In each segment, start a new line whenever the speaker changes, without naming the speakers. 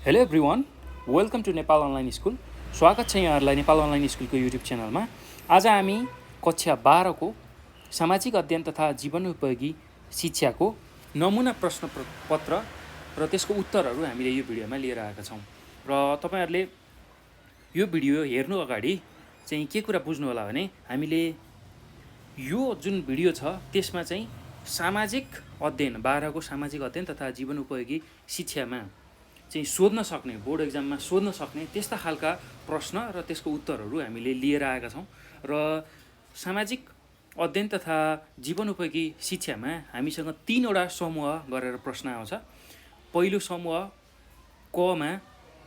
Hello everyone, welcome to Nepal online school. स्वागत छ यहाँहरूलाई नेपाल अनलाइन स्कुलको युट्युब च्यानलमा। आज हामी कक्षा 12को सामाजिक अध्ययन तथा जीवनोपयोगी शिक्षाको नमुना प्रश्न पत्र र त्यसको उत्तरहरू हामीले यो भिडियोमा लिएर आएका छौँ। र तपाईहरुले यो भिडियो हेर्नु अगाडि चाहिँ के कुरा बुझ्नु होला भने हामीले यो जुन भिडियो छ त्यसमा चाहिँ सामाजिक अध्ययन 12को सामाजिक अध्ययन तथा जीवनोपयोगी शिक्षामा चाहिँ सोध्न सक्ने, बोर्ड एक्जाममा सोध्न सक्ने त्यस्ता खालका प्रश्न र त्यसको उत्तरहरू हामीले लिएर आएका छौँ। र सामाजिक अध्ययन तथा जीवनोपयोगी शिक्षामा हामीसँग 3वटा समूह गरेर प्रश्न आउँछ। पहिलो समूह कमा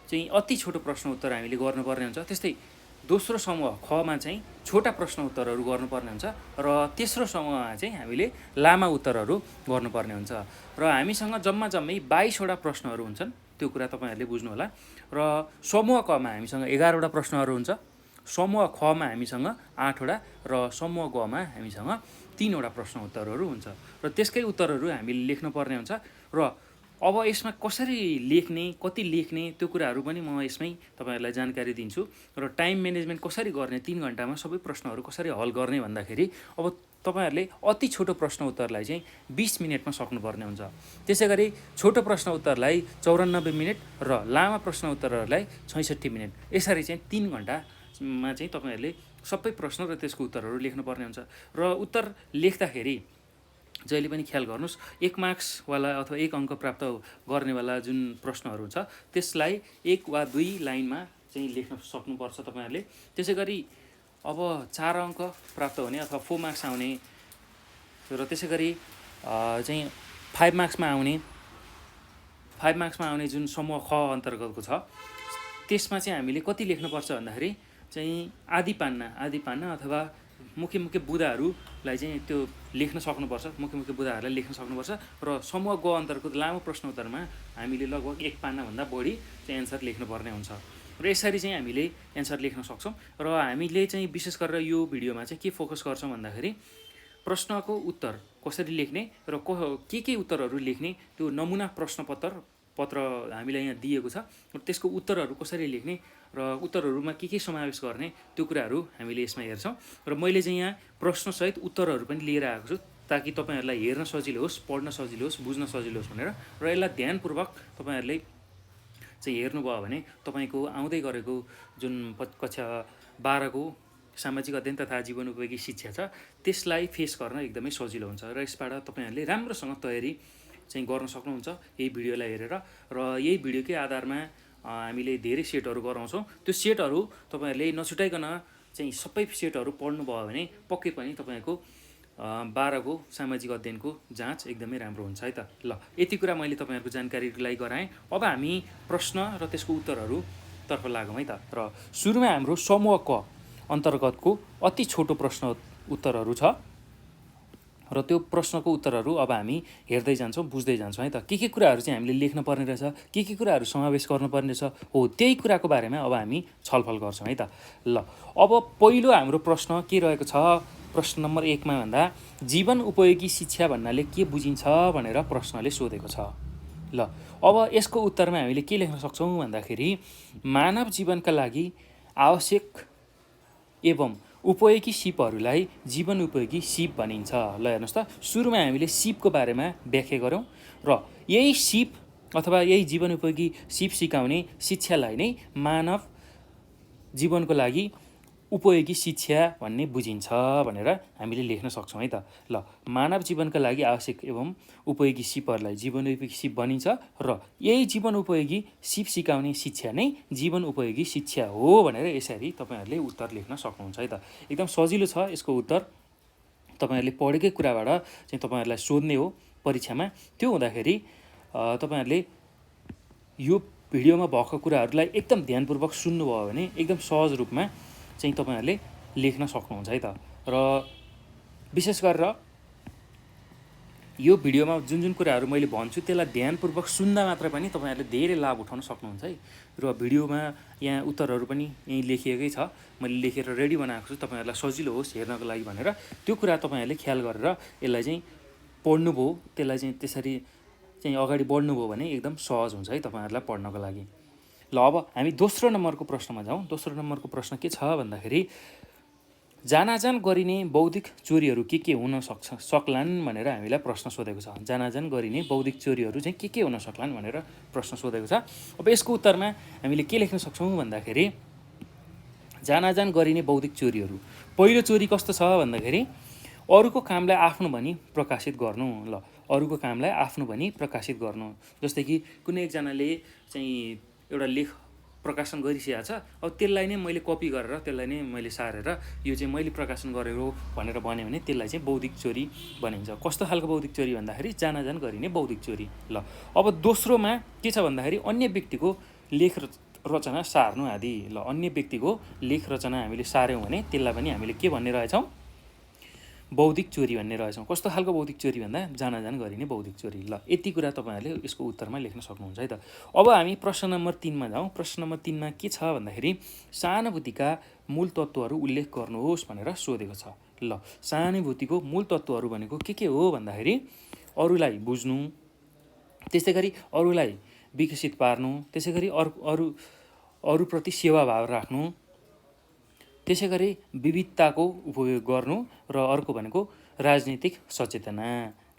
चाहिँ अति छोटो प्रश्न उत्तर हामीले गर्नुपर्ने हुन्छ। त्यस्तै दोस्रो समूह खमा चाहिँ छोटा प्रश्न उत्तरहरू गर्नुपर्ने हुन्छ र तेस्रो समूहमा चाहिँ हामीले लामा उत्तरहरू गर्नुपर्ने हुन्छ। र हामीसँग जम्मै 22वटा प्रश्नहरू हुन्छन्, त्यो कुरा तपाईहरुले बुझ्नु होला। र समूह कमा हामीसँग 11वटा प्रश्नहरू हुन्छ, समूह खमा हामीसँग 8वटा र समूह गमा हामीसँग 3वटा प्रश्न उत्तरहरू हुन्छ। र त्यसकै उत्तरहरू हामीले लेख्नुपर्ने हुन्छ। र अब यसमा कसरी लेख्ने, कति लेख्ने त्यो कुराहरू पनि म यसमै तपाईहरुलाई जानकारी दिन्छु। र टाइम म्यानेजमेन्ट कसरी गर्ने, 3 घण्टामा सबै प्रश्नहरू कसरी हल गर्ने भन्दाखेरि अब तपाईहरुले अति छोटो प्रश्न उत्तरलाई चाहिँ 20 मिनेटमा सक्नुपर्ने हुन्छ। त्यसैगरी छोटो प्रश्न उत्तरलाई 94 मिनेट र लामा प्रश्न उत्तरहरूलाई 66 मिनेट, यसरी चाहिँ 3 घण्टामा चाहिँ तपाईहरुले सबै प्रश्न र त्यसको उत्तरहरू लेख्नुपर्ने हुन्छ। र उत्तर लेख्दाखेरि जहिले पनि ख्याल गर्नुस्, 1 मार्क्स वाला अथवा 1 अङ्क प्राप्त गर्नेवाला जुन प्रश्नहरू छ त्यसलाई 1 वा 2 लाइनमा चाहिँ लेख्न सक्नुपर्छ तपाईहरुले। त्यसैगरी अब 4 अङ्क प्राप्त हुने अथवा 4 मार्क्स आउने र त्यसैगरी चाहिँ 5 मार्क्समा आउने जुन समूह ख अन्तर्गतको छ त्यसमा चाहिँ हामीले कति लेख्नुपर्छ भन्दाखेरि चाहिँ आधी पान्ना अथवा मुख्य बुदाहरूलाई चाहिँ त्यो लेख्न सक्नुपर्छ, मुख्य बुदाहरूलाई लेख्न सक्नुपर्छ। र समूह ग अन्तर्गत लामो प्रश्न उत्तरमा हामीले लगभग 1 पान्नाभन्दा बढी चाहिँ एन्सर लेख्नुपर्ने हुन्छ। र यसरी चाहिँ हामीले एन्सर लेख्न सक्छौँ। र हामीले चाहिँ विशेष गरेर यो भिडियोमा चाहिँ के फोकस गर्छौँ भन्दाखेरि प्रश्नको उत्तर कसरी लेख्ने र के उत्तरहरू लेख्ने त्यो नमुना पत्र हामीलाई यहाँ दिएको छ र त्यसको उत्तरहरू कसरी लेख्ने र उत्तरहरूमा के समावेश गर्ने त्यो कुराहरू हामीले यसमा हेर्छौँ। र मैले चाहिँ यहाँ प्रश्नसहित उत्तरहरू पनि लिएर आएको छु ताकि तपाईहरुलाई हेर्न सजिलो होस्, पढ्न सजिलो होस्, बुझ्न सजिलो होस् भनेर। र यसलाई ध्यानपूर्वक तपाईहरुले चाहिँ हेर्नुभयो भने तपाईको आउँदै गरेको जुन कक्षा 12को सामाजिक अध्ययन तथा जीवनोपयोगी शिक्षा छ त्यसलाई फेस गर्न एकदमै सजिलो हुन्छ। र यसबाट तपाईहरुले राम्रोसँग तयारी चाहिँ गर्न सक्नुहुन्छ यही भिडियोलाई हेरेर। र यही भिडियोकै आधारमा हामीले धेरै सेटहरू गराउँछौँ। त्यो सेटहरू तपाईहरुले नछुटाइकन चाहिँ सबै सेटहरू पढ्नुभयो भने पक्कै पनि तपाईको 12को सामाजिक अध्ययनको जाँच एकदमै राम्रो हुन्छ है त। ल, यति कुरा मैले तपाईहरुको जानकारीलाई गराएँ। अब हामी प्रश्न र त्यसको उत्तरहरू तर्फ लागौँ है त। र सुरुमा हाम्रो समूह क अन्तर्गतको अति छोटो प्रश्न उत्तरहरू छ र त्यो प्रश्नको उत्तरहरू अब हामी हेर्दै जान्छौँ, बुझ्दै जान्छौँ है त। के कुराहरू चाहिँ हामीले लेख्न पर्ने रहेछ, के कुराहरू समावेश गर्नुपर्ने रहेछ, हो त्यही कुराको बारेमा अब हामी छलफल गर्छौँ है त। ल, अब पहिलो हाम्रो प्रश्न के रहेको छ, प्रश्न नम्बर 1 मा भन्दा जीवन उपयोगी शिक्षा भन्नाले के बुझिन्छ भनेर प्रश्नले सोधेको छ। ल, अब यसको उत्तरमा हामीले के लेख्न सक्छौँ भन्दाखेरि मानव जीवनका लागि आवश्यक एवं उपयोगी सिपहरूलाई जीवन उपयोगी सिप भनिन्छ। ल हेर्नुहोस् त, सुरुमा हामीले सिपको बारेमा व्याख्या गऱ्यौँ र यही सिप अथवा यही जीवन उपयोगी सिप सिकाउने शिक्षालाई नै मानव जीवनको लागि उपयोगी शिक्षा भन्ने बुझिन्छ भनेर हामीले लेख्न सक्छौँ है त। ल, मानव जीवनका लागि आवश्यक एवं उपयोगी सिपहरूलाई जीवन उपयोगी सिप भनिन्छ र यही जीवन उपयोगी सिप सिकाउने शिक्षा नै जीवन उपयोगी शिक्षा हो भनेर यसरी तपाईहरुले उत्तर लेख्न सक्नुहुन्छ है त। एकदम सजिलो छ यसको उत्तर, तपाईहरुले पढेकै कुराबाट चाहिँ तपाईहरुलाई सोध्ने हो परीक्षामा। त्यो हुँदाखेरि तपाईहरुले यो भिडियोमा भएको कुराहरूलाई एकदम ध्यानपूर्वक सुन्नुभयो भने एकदम सहज रूपमा चाहिँ तपाईहरुले लेख्न सक्नुहुन्छ है त। र विशेष गरेर यो भिडियोमा जुन कुराहरू मैले भन्छु त्यसलाई ध्यानपूर्वक सुन्दा मात्र पनि तपाईहरुले धेरै लाभ उठाउन सक्नुहुन्छ है। र भिडियोमा यहाँ उत्तरहरू पनि यही लेखिएकै छ, मैले लेखेर रेडी बनाएको छु तपाईहरुलाई सजिलो होस् हेर्नको लागि भनेर। त्यो कुरा तपाईहरुले ख्याल गरेर यसलाई चाहिँ पढ्नुभयो, त्यसलाई चाहिँ त्यसरी चाहिँ अगाडि बढ्नुभयो भने एकदम सहज हुन्छ है तपाईहरुलाई पढ्नको लागि। ल अब हामी दोस्रो नम्बरको प्रश्नमा जाउँ। दोस्रो नम्बरको प्रश्न के छ भन्दाखेरि जानाजान गरिने बौद्धिक चोरीहरू के हुन सक्लान् भनेर हामीलाई प्रश्न सोधेको छ। जानाजान गरिने बौद्धिक चोरीहरू चाहिँ के हुन सक्लान् भनेर प्रश्न सोधेको छ। अब यसको उत्तरमा हामीले के लेख्न सक्छौँ भन्दाखेरि जानाजान गरिने बौद्धिक चोरीहरू, पहिलो चोरी कस्तो छ भन्दाखेरि अरूको कामलाई आफ्नो भनी प्रकाशित गर्नु। ल अरूको कामलाई आफ्नो भनी प्रकाशित गर्नु, जस्तै कि कुनै एकजनाले चाहिँ एउटा लेख प्रकाशन गरिसकेको छ, अब त्यसलाई नै मैले कपी गरेर त्यसलाई नै मैले सारेर यो चाहिँ मैले प्रकाशन गरेको भनेर भन्यो भने त्यसलाई चाहिँ बौद्धिक चोरी भनिन्छ। कस्तो खालको बौद्धिक चोरी भन्दाखेरि जानाजान गरिने बौद्धिक चोरी। ल अब दोस्रोमा के छ भन्दाखेरि अन्य व्यक्तिको लेख रचना सार्नु आदि। ल अन्य व्यक्तिको लेख रचना हामीले सार्यौँ भने त्यसलाई पनि हामीले के भन्ने रहेछौँ, बौद्धिक चोरी भन्ने रहेछौँ। कस्तो खालको बौद्धिक चोरी भन्दा जानाजान गरिने बौद्धिक चोरी। ल यति कुरा तपाईँहरूले यसको उत्तरमा लेख्न सक्नुहुन्छ है त। अब हामी प्रश्न नम्बर 3मा जाउँ। प्रश्न नम्बर 3मा के छ भन्दाखेरि सहानुभूतिका मूल तत्त्वहरू उल्लेख गर्नुहोस् भनेर सोधेको छ। ल सहानुभूतिको मूल तत्त्वहरू भनेको के हो भन्दाखेरि अरूलाई बुझ्नु, त्यसै गरी अरूलाई विकसित पार्नु, त्यसै गरी अरूप्रति सेवाभाव राख्नु, त्यसै गरी विविधताको उपयोग गर्नु र अर्को भनेको राजनीतिक सचेतना।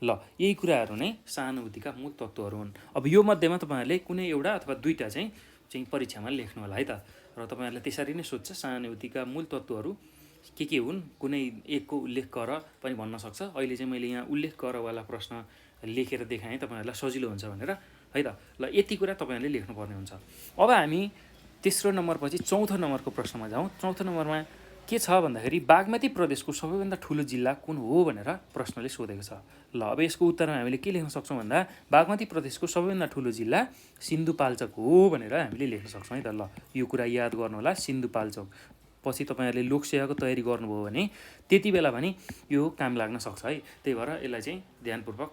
ल यही कुराहरू नै सहानुभूतिका मूल तत्त्वहरू हुन्। अब यो मध्येमा तपाईँहरूले कुनै एउटा अथवा दुईवटा चाहिँ परीक्षामा लेख्नु होला है त। र तपाईँहरूलाई त्यसरी नै सोध्छ सहानुभूतिका मूल तत्त्वहरू के हुन्, कुनै एकको उल्लेख गर पनि भन्न सक्छ। अहिले चाहिँ मैले यहाँ उल्लेख गरवाला प्रश्न लेखेर देखाएँ तपाईँहरूलाई सजिलो हुन्छ भनेर है त। ल यति कुरा तपाईँहरूले लेख्नुपर्ने हुन्छ। अब हामी तेस्रो नम्बरपछि चौथो नम्बरको प्रश्नमा जाउँ। चौथो नम्बरमा के छ भन्दाखेरि बागमती प्रदेशको सबैभन्दा ठुलो जिल्ला कुन हो भनेर प्रश्नले सोधेको छ। ल अब यसको उत्तरमा हामीले के लेख्न सक्छौँ भन्दा बागमती प्रदेशको सबैभन्दा ठुलो जिल्ला सिन्धुपाल्चोक हो भनेर हामीले लेख्न सक्छौँ है त। ल यो कुरा याद गर्नु होला, सिन्धुपाल्चोक। पछि तपाईँहरूले लोकसेवाको तयारी गर्नुभयो भने त्यति बेला पनि यो काम लाग्न सक्छ है। त्यही भएर यसलाई चाहिँ ध्यानपूर्वक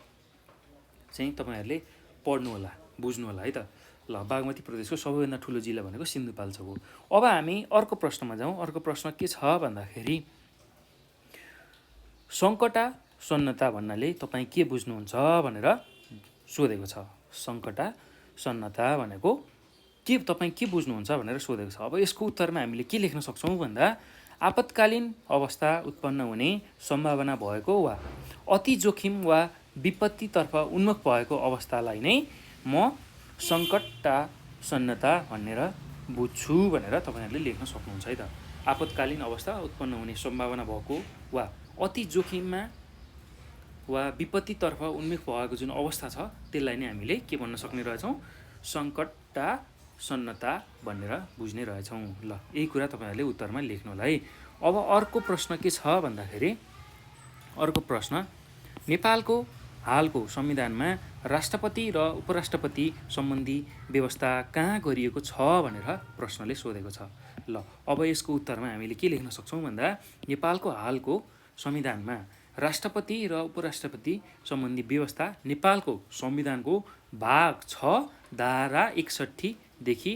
चाहिँ तपाईँहरूले पढ्नु होला, बुझ्नु होला है त। ल बागमती प्रदेशको सबैभन्दा ठुलो जिल्ला भनेको सिन्धुपाल्चोक हो। अब हामी अर्को प्रश्नमा जाउँ। अर्को प्रश्न के छ भन्दाखेरि सङ्कटा सन्नता भन्नाले तपाईँ के बुझ्नुहुन्छ भनेर सोधेको छ। सङ्कटा सन्नता भनेको के तपाईँ के बुझ्नुहुन्छ भनेर सोधेको छ। अब यसको उत्तरमा हामीले के लेख्न सक्छौँ भन्दा आपतकालीन अवस्था उत्पन्न हुने सम्भावना भएको वा अति जोखिम वा विपत्तितर्फ उन्मुख भएको अवस्थालाई नै म सङ्कटासन्नता भनेर बुझ्छु भनेर तपाईँहरूले लेख्न सक्नुहुन्छ है त। आपतकालीन अवस्था उत्पन्न हुने सम्भावना भएको वा अति जोखिममा वा विपत्तितर्फ उन्मुख भएको जुन अवस्था छ त्यसलाई नै हामीले के भन्न सक्ने रहेछौँ, सङ्कटासन्नता भनेर बुझ्ने रहेछौँ। ल यही कुरा तपाईँहरूले उत्तरमा लेख्नु होला है। अब अर्को प्रश्न के छ भन्दाखेरि अर्को प्रश्न नेपालको हालको संविधानमा राष्ट्रपति र उपराष्ट्रपति सम्बन्धी व्यवस्था कहाँ गरिएको छ भनेर प्रश्नले सोधेको छ। ल अब यसको उत्तरमा हामीले के लेख्न सक्छौँ भन्दा नेपालको हालको संविधानमा राष्ट्रपति र उपराष्ट्रपति सम्बन्धी व्यवस्था नेपालको संविधानको भाग 6 धारा 61 देखि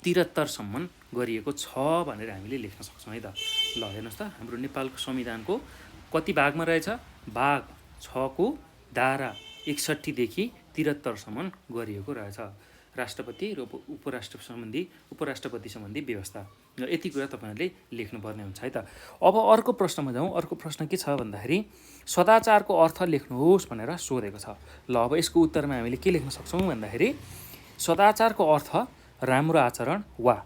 73सम्म गरिएको छ भनेर हामीले लेख्न सक्छौँ है त। ल हेर्नुहोस् त, हाम्रो नेपालको संविधानको कति भागमा रहेछ, भाग 6 को धारा 61 देखि 73सम्म गरिएको रहेछ राष्ट्रपति र उपराष्ट्रपति सम्बन्धी व्यवस्था। र यति कुरा तपाईँहरूले लेख्नुपर्ने हुन्छ है त। अब अर्को प्रश्नमा जाउँ। अर्को प्रश्न के छ भन्दाखेरि सदाचारको अर्थ लेख्नुहोस् भनेर सोधेको छ। ल अब यसको उत्तरमा हामीले के लेख्न सक्छौँ भन्दाखेरि सदाचारको अर्थ राम्रो आचरण वा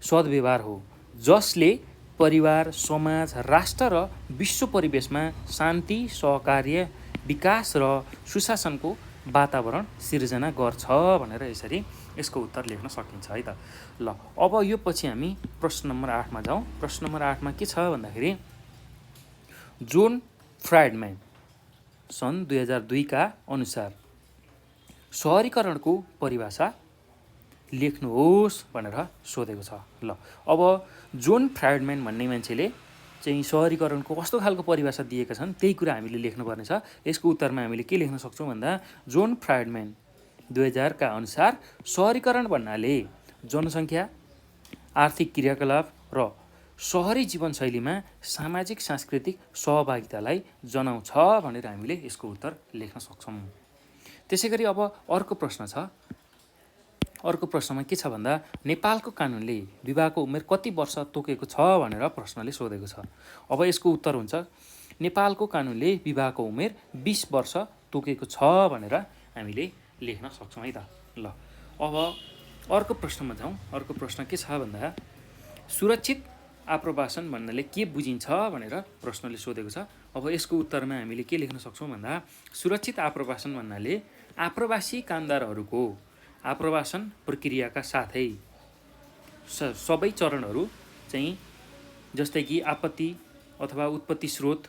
सद्व्यवहार हो जसले परिवार, समाज, राष्ट्र र विश्व परिवेशमा शान्ति, सहकार्य, विकास र सुशासनको वातावरण सिर्जना गर्छ भनेर यसरी यसको उत्तर लेख्न सकिन्छ है त। ल अब यो पछि हामी प्रश्न नम्बर 8मा जाउँ। प्रश्न नम्बर 8मा के छ भन्दाखेरि जोन फ्राइडम्यान सन् 2002 का अनुसार सहरीकरणको परिभाषा लेख्नुहोस् भनेर सोधेको छ। ल अब जोन फ्राइडम्यान भन्ने मान्छेले चाहिँ सहरीकरणको कस्तो खालको परिभाषा दिएका छन् त्यही कुरा हामीले लेख्नुपर्ने छ। यसको उत्तरमा हामीले के लेख्न सक्छौँ भन्दा जोन फ्राइडम्यान 2000 का अनुसार सहरीकरण भन्नाले जनसङ्ख्या, आर्थिक क्रियाकलाप र सहरी जीवनशैलीमा सामाजिक सांस्कृतिक सहभागितालाई जनाउँछ भनेर हामीले यसको उत्तर लेख्न सक्छौँ। त्यसै गरी अब अर्को प्रश्न छ अर्को प्रश्नमा के छ भन्दा नेपालको कानुनले विवाहको उमेर कति वर्ष तोकेको छ भनेर प्रश्नले सोधेको छ। अब यसको उत्तर हुन्छ नेपालको कानुनले विवाहको उमेर 20 वर्ष तोकेको छ भनेर हामीले लेख्न सक्छौँ है त। ल अब अर्को प्रश्नमा जाउँ। अर्को प्रश्न के छ भन्दा सुरक्षित आप्रवासन भन्नाले के बुझिन्छ भनेर प्रश्नले सोधेको छ। अब यसको उत्तरमा हामीले के लेख्न सक्छौँ भन्दा सुरक्षित आप्रवासन भन्नाले आप्रवासी कामदारहरूको आप्रवासन प्रक्रियाका साथै सबै चरणहरू चाहिँ जस्तै कि आपत्ति अथवा उत्पत्ति स्रोत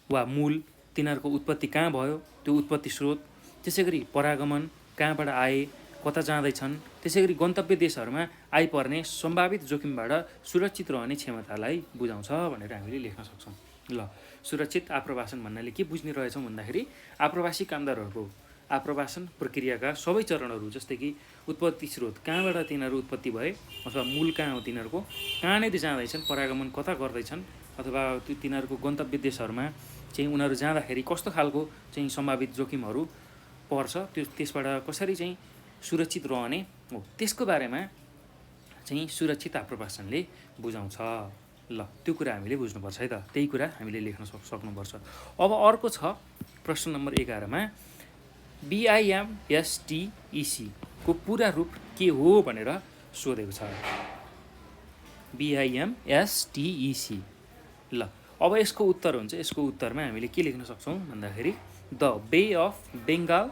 वा मूल, तिनीहरूको उत्पत्ति कहाँ भयो त्यो उत्पत्ति स्रोत, त्यसै गरी परागमन कहाँबाट आए, कता जाँदैछन्, त्यसै गरी गन्तव्य देशहरूमा आइपर्ने सम्भावित जोखिमबाट सुरक्षित रहने क्षमतालाई बुझाउँछ भनेर हामीले लेख्न सक्छौँ। ल सुरक्षित आप्रवासन भन्नाले के बुझ्ने रहेछौँ भन्दाखेरि आप्रवासी कामदारहरूको आप्रवासन प्रक्रियाका सबै चरणहरू जस्तै कि उत्पत्ति स्रोत कहाँबाट तिनीहरू उत्पत्ति भए अथवा मूल कहाँ हो तिनीहरूको, कहाँनिर जाँदैछन्, परागमन कता गर्दैछन् अथवा तिनीहरूको गन्तव्य देशहरूमा चाहिँ उनीहरू जाँदाखेरि कस्तो खालको चाहिँ सम्भावित जोखिमहरू पर्छ, त्यसबाट कसरी चाहिँ सुरक्षित रहने हो, त्यसको बारेमा चाहिँ सुरक्षित आप्रवासनले बुझाउँछ। ल त्यो कुरा हामीले बुझ्नुपर्छ है त। त्यही कुरा हामीले लेख्न सक्नुपर्छ। अब अर्को छ प्रश्न नम्बर 11 मा BIMSTEC को पूरा रूप के हो भनेर सोधेको छ। BIMSTEC। ल अब यसको उत्तर हुन्छ, यसको उत्तरमा हामीले के लेख्न सक्छौँ भन्दाखेरि the bay of Bengal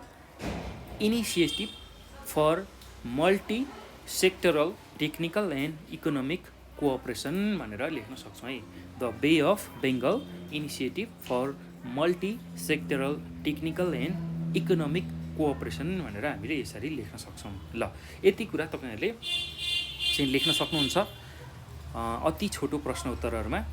initiative for multi sectoral technical and economic cooperation भनेर लेख्न सक्छौँ है। The bay of Bengal initiative for multi sectoral technical and economic cooperation भनेर हामीले यसरी लेख्न सक्छौँ। ल यति कुरा तपाईँहरूले चाहिँ लेख्न सक्नुहुन्छ अति छोटो प्रश्न उत्तरहरूमा,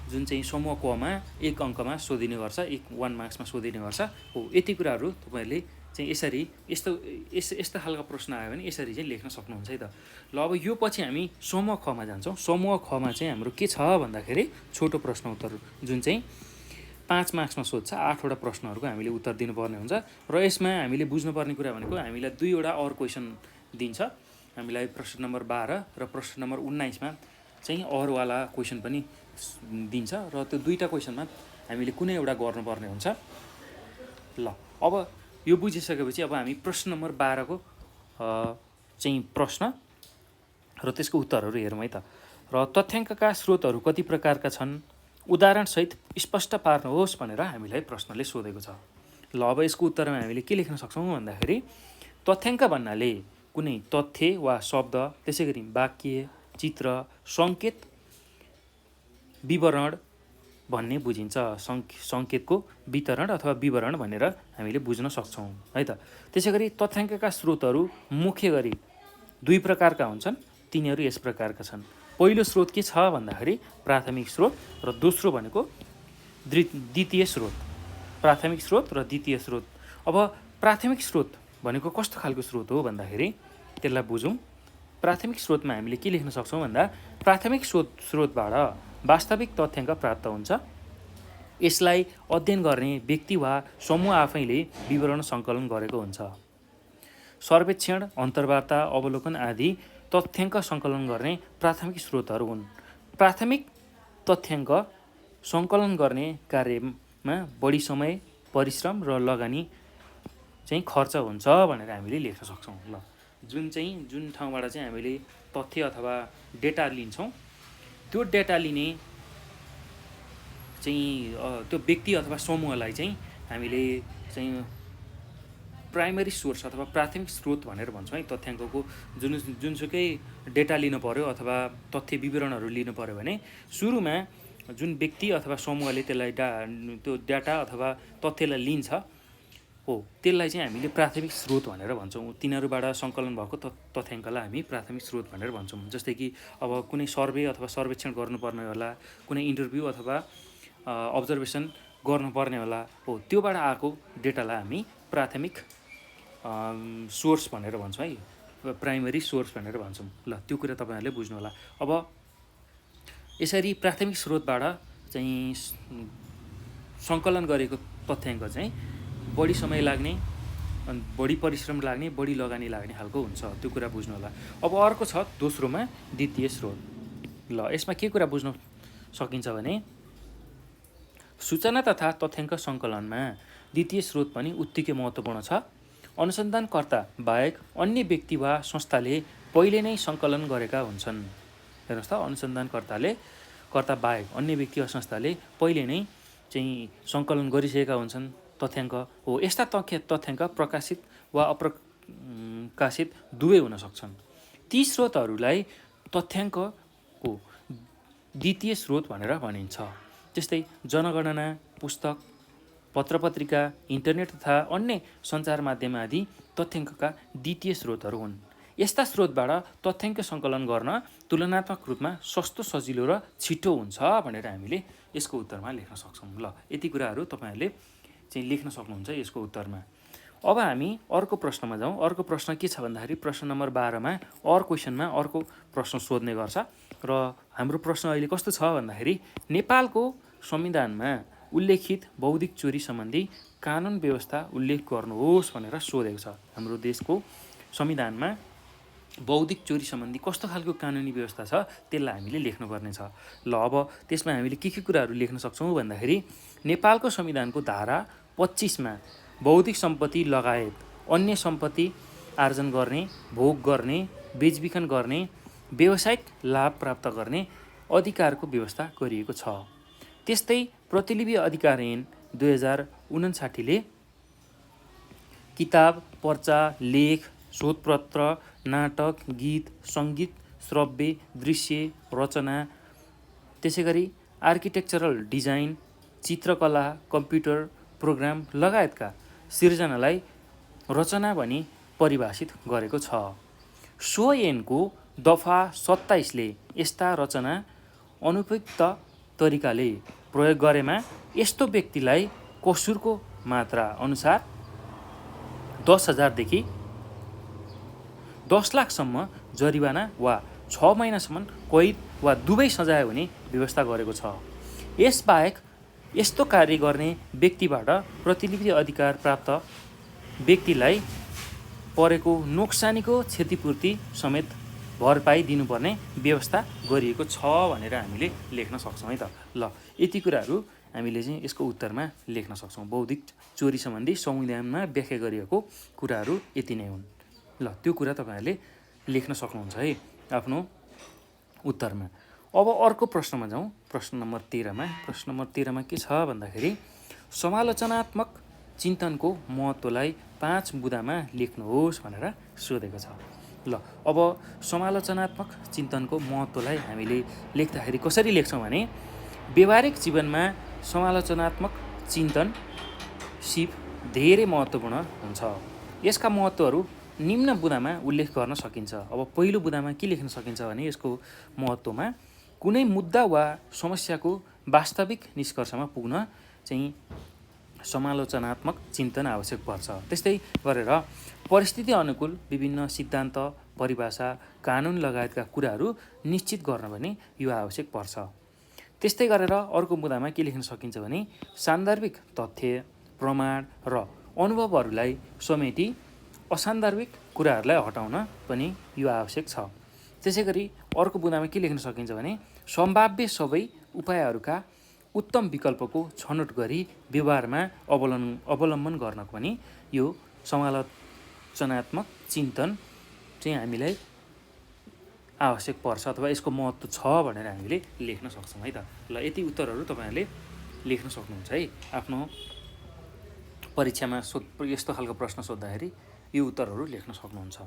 जुन चाहिँ समूह कमा 1 अङ्कमा सोधिने गर्छ, 1 मार्क्समा सोधिने गर्छ हो। यति कुराहरू तपाईँहरूले चाहिँ यसरी यस्तो खालको प्रश्न आयो भने यसरी चाहिँ लेख्न सक्नुहुन्छ है त। ल अब यो पछि हामी समूह खमा जान्छौँ। समूह खमा चाहिँ हाम्रो के छ भन्दाखेरि छोटो प्रश्न उत्तर जुन चाहिँ 5 मार्क्समा सोध्छ, 8वटा प्रश्नहरूको हामीले उत्तर दिनुपर्ने हुन्छ र यसमा हामीले बुझ्नुपर्ने कुरा भनेको हामीलाई 2वटा अर क्वेसन दिन्छ। हामीलाई प्रश्न नम्बर 12 र प्रश्न नम्बर 19मा चाहिँ अरवाला क्वेसन पनि दिन्छ र त्यो 2टा क्वेसनमा हामीले कुनै एउटा गर्नुपर्ने हुन्छ। ल अब यो बुझिसकेपछि अब हामी प्रश्न नम्बर 12 को चाहिँ प्रश्न र त्यसको उत्तरहरू हेरौँ है त। र तथ्याङ्कका स्रोतहरू कति प्रकारका छन् उदाहरणसहित स्पष्ट पार्नुहोस् भनेर हामीलाई प्रश्नले सोधेको छ। ल अब यसको उत्तरमा हामीले के लेख्न सक्छौँ भन्दाखेरि तथ्याङ्क भन्नाले कुनै तथ्य वा शब्द, त्यसै गरी वाक्य, चित्र, सङ्केत, विवरण भन्ने बुझिन्छ। सङ्केतको वितरण अथवा विवरण भनेर हामीले बुझ्न सक्छौँ है त। त्यसै गरी तथ्याङ्कका स्रोतहरू मुख्य गरी 2 प्रकारका हुन्छन्। तिनीहरू यस प्रकारका छन्। पहिलो स्रोत के छ भन्दाखेरि प्राथमिक स्रोत र दोस्रो भनेको द्वितीय स्रोत। प्राथमिक स्रोत र द्वितीय स्रोत। अब प्राथमिक स्रोत भनेको कस्तो खालको स्रोत हो भन्दाखेरि त्यसलाई बुझौँ। प्राथमिक स्रोतमा हामीले के लेख्न सक्छौँ भन्दा प्राथमिक स्रोतबाट वास्तविक तथ्याङ्क प्राप्त हुन्छ। यसलाई अध्ययन गर्ने व्यक्ति वा समूह आफैले विवरण सङ्कलन गरेको हुन्छ। सर्वेक्षण, अन्तर्वार्ता, अवलोकन आदि तथ्याङ्क सङ्कलन गर्ने प्राथमिक स्रोतहरू हुन्। प्राथमिक तथ्याङ्क सङ्कलन गर्ने कार्यमा बढी समय, परिश्रम र लगानी चाहिँ खर्च हुन्छ भनेर हामीले लेख्न सक्छौँ। ल जुन ठाउँबाट चाहिँ हामीले तथ्य अथवा डेटा लिन्छौँ त्यो डेटा लिने चाहिँ त्यो व्यक्ति अथवा समूहलाई चाहिँ हामीले चाहिँ प्राइमरी सोर्स अथवा प्राथमिक स्रोत भनेर भन्छौँ है। तथ्याङ्कको जुनसुकै डेटा लिनु पर्यो अथवा तथ्य विवरणहरू लिनु पर्यो भने सुरुमा जुन व्यक्ति अथवा समूहले त्यसलाई त्यो डाटा अथवा तथ्यलाई लिन्छ हो त्यसलाई चाहिँ हामीले प्राथमिक स्रोत भनेर भन्छौँ। तिनीहरूबाट सङ्कलन भएको तथ्याङ्कलाई हामी प्राथमिक स्रोत भनेर भन्छौँ। जस्तै कि अब कुनै सर्वे अथवा सर्वेक्षण गर्नुपर्ने होला, कुनै इन्टरभ्यू अथवा अब्जर्भेसन गर्नुपर्ने होला हो, त्योबाट आएको डेटालाई हामी प्राथमिक सोर्स भनेर भन्छौँ है, प्राइमरी सोर्स भनेर भन्छौँ। ल त्यो कुरा तपाईँहरूले बुझ्नु होला। अब यसरी प्राथमिक स्रोतबाट चाहिँ सङ्कलन गरेको तथ्याङ्क चाहिँ बढी समय लाग्ने अनि बढी परिश्रम लाग्ने, बढी लगानी लाग्ने खालको हुन्छ। त्यो कुरा बुझ्नु होला। अब अर्को छ दोस्रोमा द्वितीय स्रोत। ल यसमा के कुरा बुझ्न सकिन्छ भने सूचना तथा तथ्याङ्क सङ्कलनमा द्वितीय स्रोत पनि उत्तिकै महत्त्वपूर्ण छ। अनुसन्धानकर्ता बाहेक अन्य व्यक्ति वा संस्थाले पहिले नै सङ्कलन गरेका हुन्छन्। हेर्नुहोस् त, अनुसन्धानकर्ता बाहेक अन्य व्यक्ति वा संस्थाले पहिले नै चाहिँ सङ्कलन गरिसकेका हुन्छन् तथ्याङ्क हो। यस्ता तथ्याङ्क प्रकाशित वा अप्रकाशित दुवै हुन सक्छन्। ती स्रोतहरूलाई तथ्याङ्कको द्वितीय स्रोत भनेर भनिन्छ। जस्तै जनगणना, पुस्तक, पत्रपत्रिका, इन्टरनेट तथा अन्य सञ्चार माध्यम आदि तथ्याङ्कका द्वितीय स्रोतहरू हुन्। यस्ता स्रोतबाट तथ्याङ्क सङ्कलन गर्न तुलनात्मक रूपमा सस्तो, सजिलो र छिटो हुन्छ भनेर हामीले यसको उत्तरमा लेख्न सक्छौँ। ल यति कुराहरू तपाईँहरूले चाहिँ लेख्न सक्नुहुन्छ यसको उत्तरमा। अब हामी अर्को प्रश्नमा जाउँ। अर्को प्रश्न के छ भन्दाखेरि प्रश्न नम्बर 12मा क्वेसनमा अर्को प्रश्न सोध्ने गर्छ र हाम्रो प्रश्न अहिले कस्तो छ भन्दाखेरि नेपालको संविधानमा उल्लेखित बौद्धिक चोरी सम्बन्धी कानुन व्यवस्था उल्लेख गर्नुहोस् भनेर सोधेको छ। हाम्रो देशको संविधानमा बौद्धिक चोरी सम्बन्धी कस्तो खालको कानुनी व्यवस्था छ त्यसलाई हामीले लेख्नुपर्ने छ। ल अब त्यसमा हामीले के कुराहरू लेख्न सक्छौँ भन्दाखेरि नेपालको संविधानको धारा 25मा बौद्धिक सम्पत्ति लगायत अन्य सम्पत्ति आर्जन गर्ने, भोग गर्ने, बेचबिखन गर्ने, व्यावसायिक लाभ प्राप्त गर्ने अधिकारको व्यवस्था गरिएको छ। त्यस्तै प्रतिलिपि अधिकार ऐन 2059ले किताब, पर्चा, लेख, शोधपत्र, नाटक, गीत, सङ्गीत, श्रव्य, दृश्य, रचना, त्यसै गरी आर्किटेक्चरल डिजाइन, चित्रकला, कम्प्युटर प्रोग्राम लगायतका सिर्जनालाई रचना भनी परिभाषित गरेको छ। सो ऐनको दफा 27ले यस्ता रचना अनुपयुक्त तरिकाले प्रयोग गरेमा यस्तो व्यक्तिलाई कसुरको मात्रा अनुसार 10,000 देखि 10 लाखसम्म जरिवाना वा 6 महिनासम्म कैद वा दुवै सजाय हुने व्यवस्था गरेको छ। यसबाहेक यस्तो कार्य गर्ने व्यक्तिबाट प्रतिलिपि अधिकार प्राप्त व्यक्तिलाई परेको नोक्सानीको क्षतिपूर्ति समेत भरपाई दिनुपर्ने व्यवस्था गरिएको छ भनेर हामीले लेख्न सक्छौँ है त। ल यति कुराहरू हामीले चाहिँ यसको उत्तरमा लेख्न सक्छौँ। बौद्धिक चोरी सम्बन्धी संविधानमा व्याख्या गरिएको कुराहरू यति नै हुन्। ल त्यो कुरा तपाईँहरूले लेख्न सक्नुहुन्छ है आफ्नो उत्तरमा। अब अर्को प्रश्नमा जाउँ। प्रश्न नम्बर 13मा। प्रश्न नम्बर 13मा के छ भन्दाखेरि समालोचनात्मक चिन्तनको महत्त्वलाई 5 बुँदामा लेख्नुहोस् भनेर सोधेको छ। ल अब समालोचनात्मक चिन्तनको महत्त्वलाई हामीले लेख्दाखेरि कसरी लेख्छौँ भने व्यवहारिक जीवनमा समालोचनात्मक चिन्तन सिप धेरै महत्त्वपूर्ण हुन्छ। यसका महत्त्वहरू निम्न बुँदामा उल्लेख गर्न सकिन्छ। अब पहिलो बुँदामा के लेख्न सकिन्छ भने यसको महत्त्वमा कुनै मुद्दा वा समस्याको वास्तविक निष्कर्षमा पुग्न चाहिँ समालोचनात्मक चिन्तन आवश्यक पर्छ। त्यस्तै गरेर परिस्थिति अनुकूल विभिन्न सिद्धान्त, परिभाषा, कानुन लगायतका कुराहरू निश्चित गर्न पनि यो आवश्यक पर्छ। त्यस्तै गरेर अर्को बुँदामा के लेख्न सकिन्छ भने सान्दर्भिक तथ्य, प्रमाण र अनुभवहरूलाई समेटी असान्दर्भिक कुराहरूलाई हटाउन पनि यो आवश्यक छ। त्यसै गरी अर्को बुँदामा के लेख्न सकिन्छ भने सम्भाव्य सबै उपायहरूका उत्तम विकल्पको छनौट गरी व्यवहारमा अवलम्बन गर्नको पनि यो समालोचनात्मक चिन्तन चाहिँ हामीलाई आवश्यक पर्छ अथवा यसको महत्त्व छ भनेर हामीले लेख्न सक्छौँ है त। ल यति उत्तरहरू तपाईँहरूले लेख्न सक्नुहुन्छ है। आफ्नो परीक्षामा यस्तो खालको प्रश्न सोद्धाखेरि यो उत्तरहरू लेख्न सक्नुहुन्छ।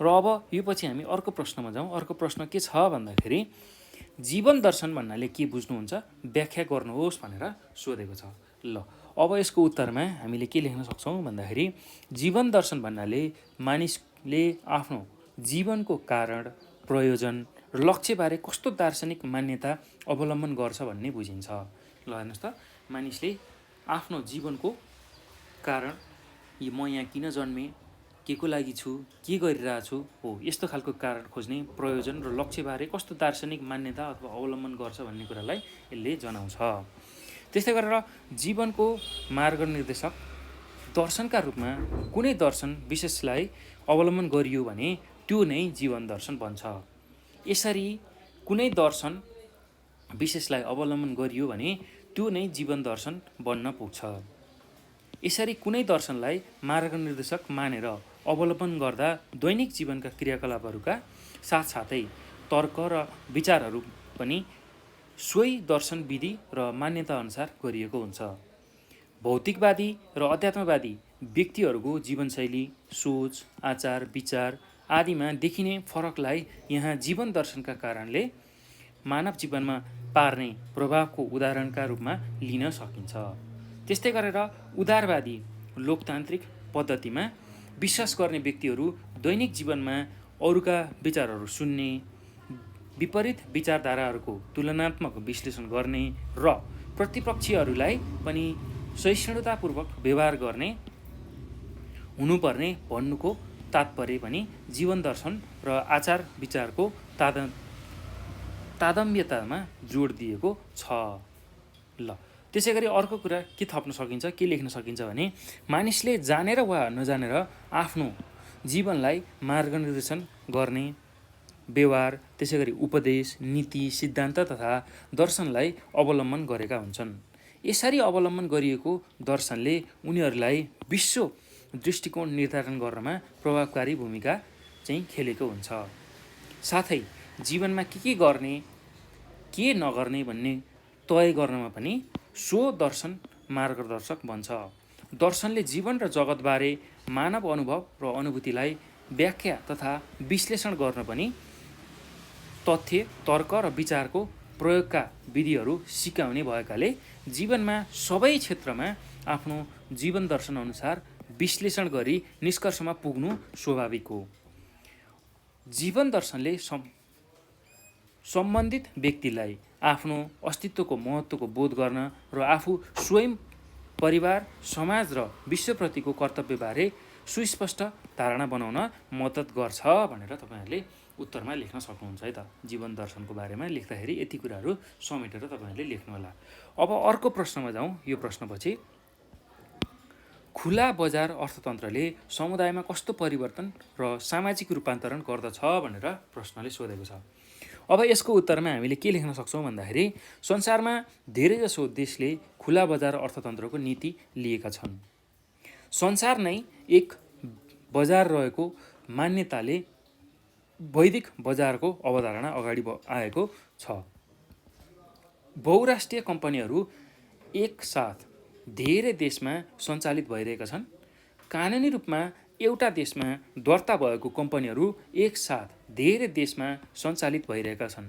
र अब यो पछि हामी अर्को प्रश्नमा जाउँ। अर्को प्रश्न के छ भन्दाखेरि जीवन दर्शन भन्नाले के बुझ्नुहुन्छ व्याख्या गर्नुहोस् भनेर सोधेको छ। ल अब यसको उत्तरमा हामीले के लेख्न सक्छौँ भन्दाखेरि जीवन दर्शन भन्नाले मानिसले आफ्नो जीवनको कारण, प्रयोजन र लक्ष्यबारे कस्तो दार्शनिक मान्यता अवलम्बन गर्छ भन्ने बुझिन्छ। ल हेर्नुहोस् त, मानिसले आफ्नो जीवनको कारण, म यहाँ किन जन्मेँ, के को लागि छु, के गरिरहेछु हो यस्तो खालको कारण खोज्ने, प्रयोजन र लक्ष्यबारे कस्तो दार्शनिक मान्यता अथवा अवलम्बन गर्छ भन्ने कुरालाई यसले जनाउँछ। त्यस्तै गरेर जीवनको मार्गनिर्देशक दर्शनका रूपमा कुनै दर्शन विशेषलाई अवलम्बन गरियो भने त्यो नै जीवन दर्शन बन्छ। यसरी कुनै दर्शन विशेषलाई अवलम्बन गरियो भने त्यो नै जीवन दर्शन बन्न पुग्छ। यसरी कुनै दर्शनलाई मार्गनिर्देशक मानेर अवलम्बन गर्दा दैनिक जीवनका क्रियाकलापहरूका साथसाथै तर्क र विचारहरू पनि सोही दर्शन विधि र मान्यता अनुसार गरिएको हुन्छ। भौतिकवादी र अध्यात्मवादी व्यक्तिहरूको जीवनशैली, सोच, आचार, विचार आदिमा देखिने फरकलाई यहाँ जीवन दर्शनका कारणले मानव जीवनमा पार्ने प्रभावको उदाहरणका रूपमा लिन सकिन्छ। त्यस्तै गरेर उदारवादी लोकतान्त्रिक पद्धतिमा विश्वास गर्ने व्यक्तिहरू दैनिक जीवनमा अरूका विचारहरू सुन्ने, विपरीत विचारधाराहरूको तुलनात्मक विश्लेषण गर्ने र प्रतिपक्षीहरूलाई पनि सहिष्णुतापूर्वक व्यवहार गर्ने हुनुपर्ने भन्नुको तात्पर्य पनि जीवन दर्शन र आचार विचारको तादम्यतामा जोड दिएको छ। ल त्यसै गरी अर्को कुरा के थप्न सकिन्छ, के लेख्न सकिन्छ भने मानिसले जानेर वा नजानेर आफ्नो जीवनलाई मार्गनिर्देशन गर्ने व्यवहार, त्यसै गरी उपदेश, नीति, सिद्धान्त तथा दर्शनलाई अवलम्बन गरेका हुन्छन्। यसरी अवलम्बन गरिएको दर्शनले उनीहरूलाई विश्व दृष्टिकोण निर्धारण गर्नमा प्रभावकारी भूमिका चाहिँ खेलेको हुन्छ। साथै जीवनमा के गर्ने, के नगर्ने भन्ने तय गर्नमा पनि सो दर्शन मार्गदर्शक बन्छ। दर्शनले जीवन र जगतबारे मानव अनुभव र अनुभूतिलाई व्याख्या तथा विश्लेषण गर्न पनि तथ्य, तर्क र विचारको प्रयोगका विधिहरू सिकाउने भएकाले जीवनमा सबै क्षेत्रमा आफ्नो जीवन दर्शन अनुसार विश्लेषण गरी निष्कर्षमा पुग्नु स्वाभाविक हो। जीवन दर्शनले सम्बन्धित व्यक्तिलाई आफ्नो अस्तित्वको महत्त्वको बोध गर्न र आफू स्वयं, परिवार, समाज र विश्वप्रतिको कर्तव्यबारे सुस्पष्ट धारणा बनाउन मद्दत गर्छ भनेर तपाईँहरूले उत्तरमा लेख्न सक्नुहुन्छ है त। जीवन दर्शनको बारेमा लेख्दाखेरि यति कुराहरू समेटेर तपाईँहरूले लेख्नुहोला। अब अर्को प्रश्नमा जाउँ। यो प्रश्नपछि खुला बजार अर्थतन्त्रले समुदायमा कस्तो परिवर्तन र सामाजिक रूपान्तरण गर्दछ भनेर प्रश्नले सोधेको छ। अब यसको उत्तरमा हामीले के लेख्न सक्छौँ भन्दाखेरि संसारमा धेरैजसो देशले खुला बजार अर्थतन्त्रको नीति लिएका छन्। संसार नै एक बजार रहेको मान्यताले वैदिक बजारको अवधारणा अगाडि आएको छ। बहुराष्ट्रिय कम्पनीहरू एकसाथ धेरै देशमा सञ्चालित भइरहेका छन्। कानुनी रूपमा एउटा देशमा दर्ता भएको कम्पनीहरू एकसाथ धेरै देशमा सञ्चालित भइरहेका छन्।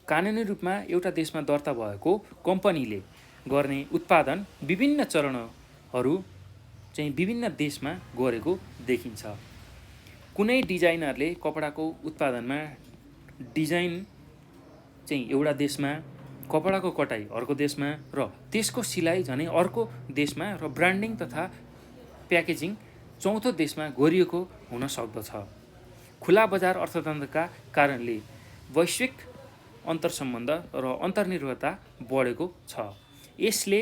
कानुनी रूपमा एउटा देशमा दर्ता भएको कम्पनीले गर्ने उत्पादन विभिन्न चरणहरू चाहिँ विभिन्न देशमा गरेको देखिन्छ। कुनै डिजाइनरले कपडाको उत्पादनमा डिजाइन चाहिँ एउटा देशमा, कपडाको कटाइ अर्को देशमा र त्यसको सिलाइ झनै अर्को देशमा र ब्रान्डिङ तथा प्याकेजिङ चौथो देशमा गरिएको हुन सक्दछ। खुला बजार अर्थतन्त्रका कारणले वैश्विक अन्तर्सम्बन्ध र अन्तर्निर्भरता बढेको छ। यसले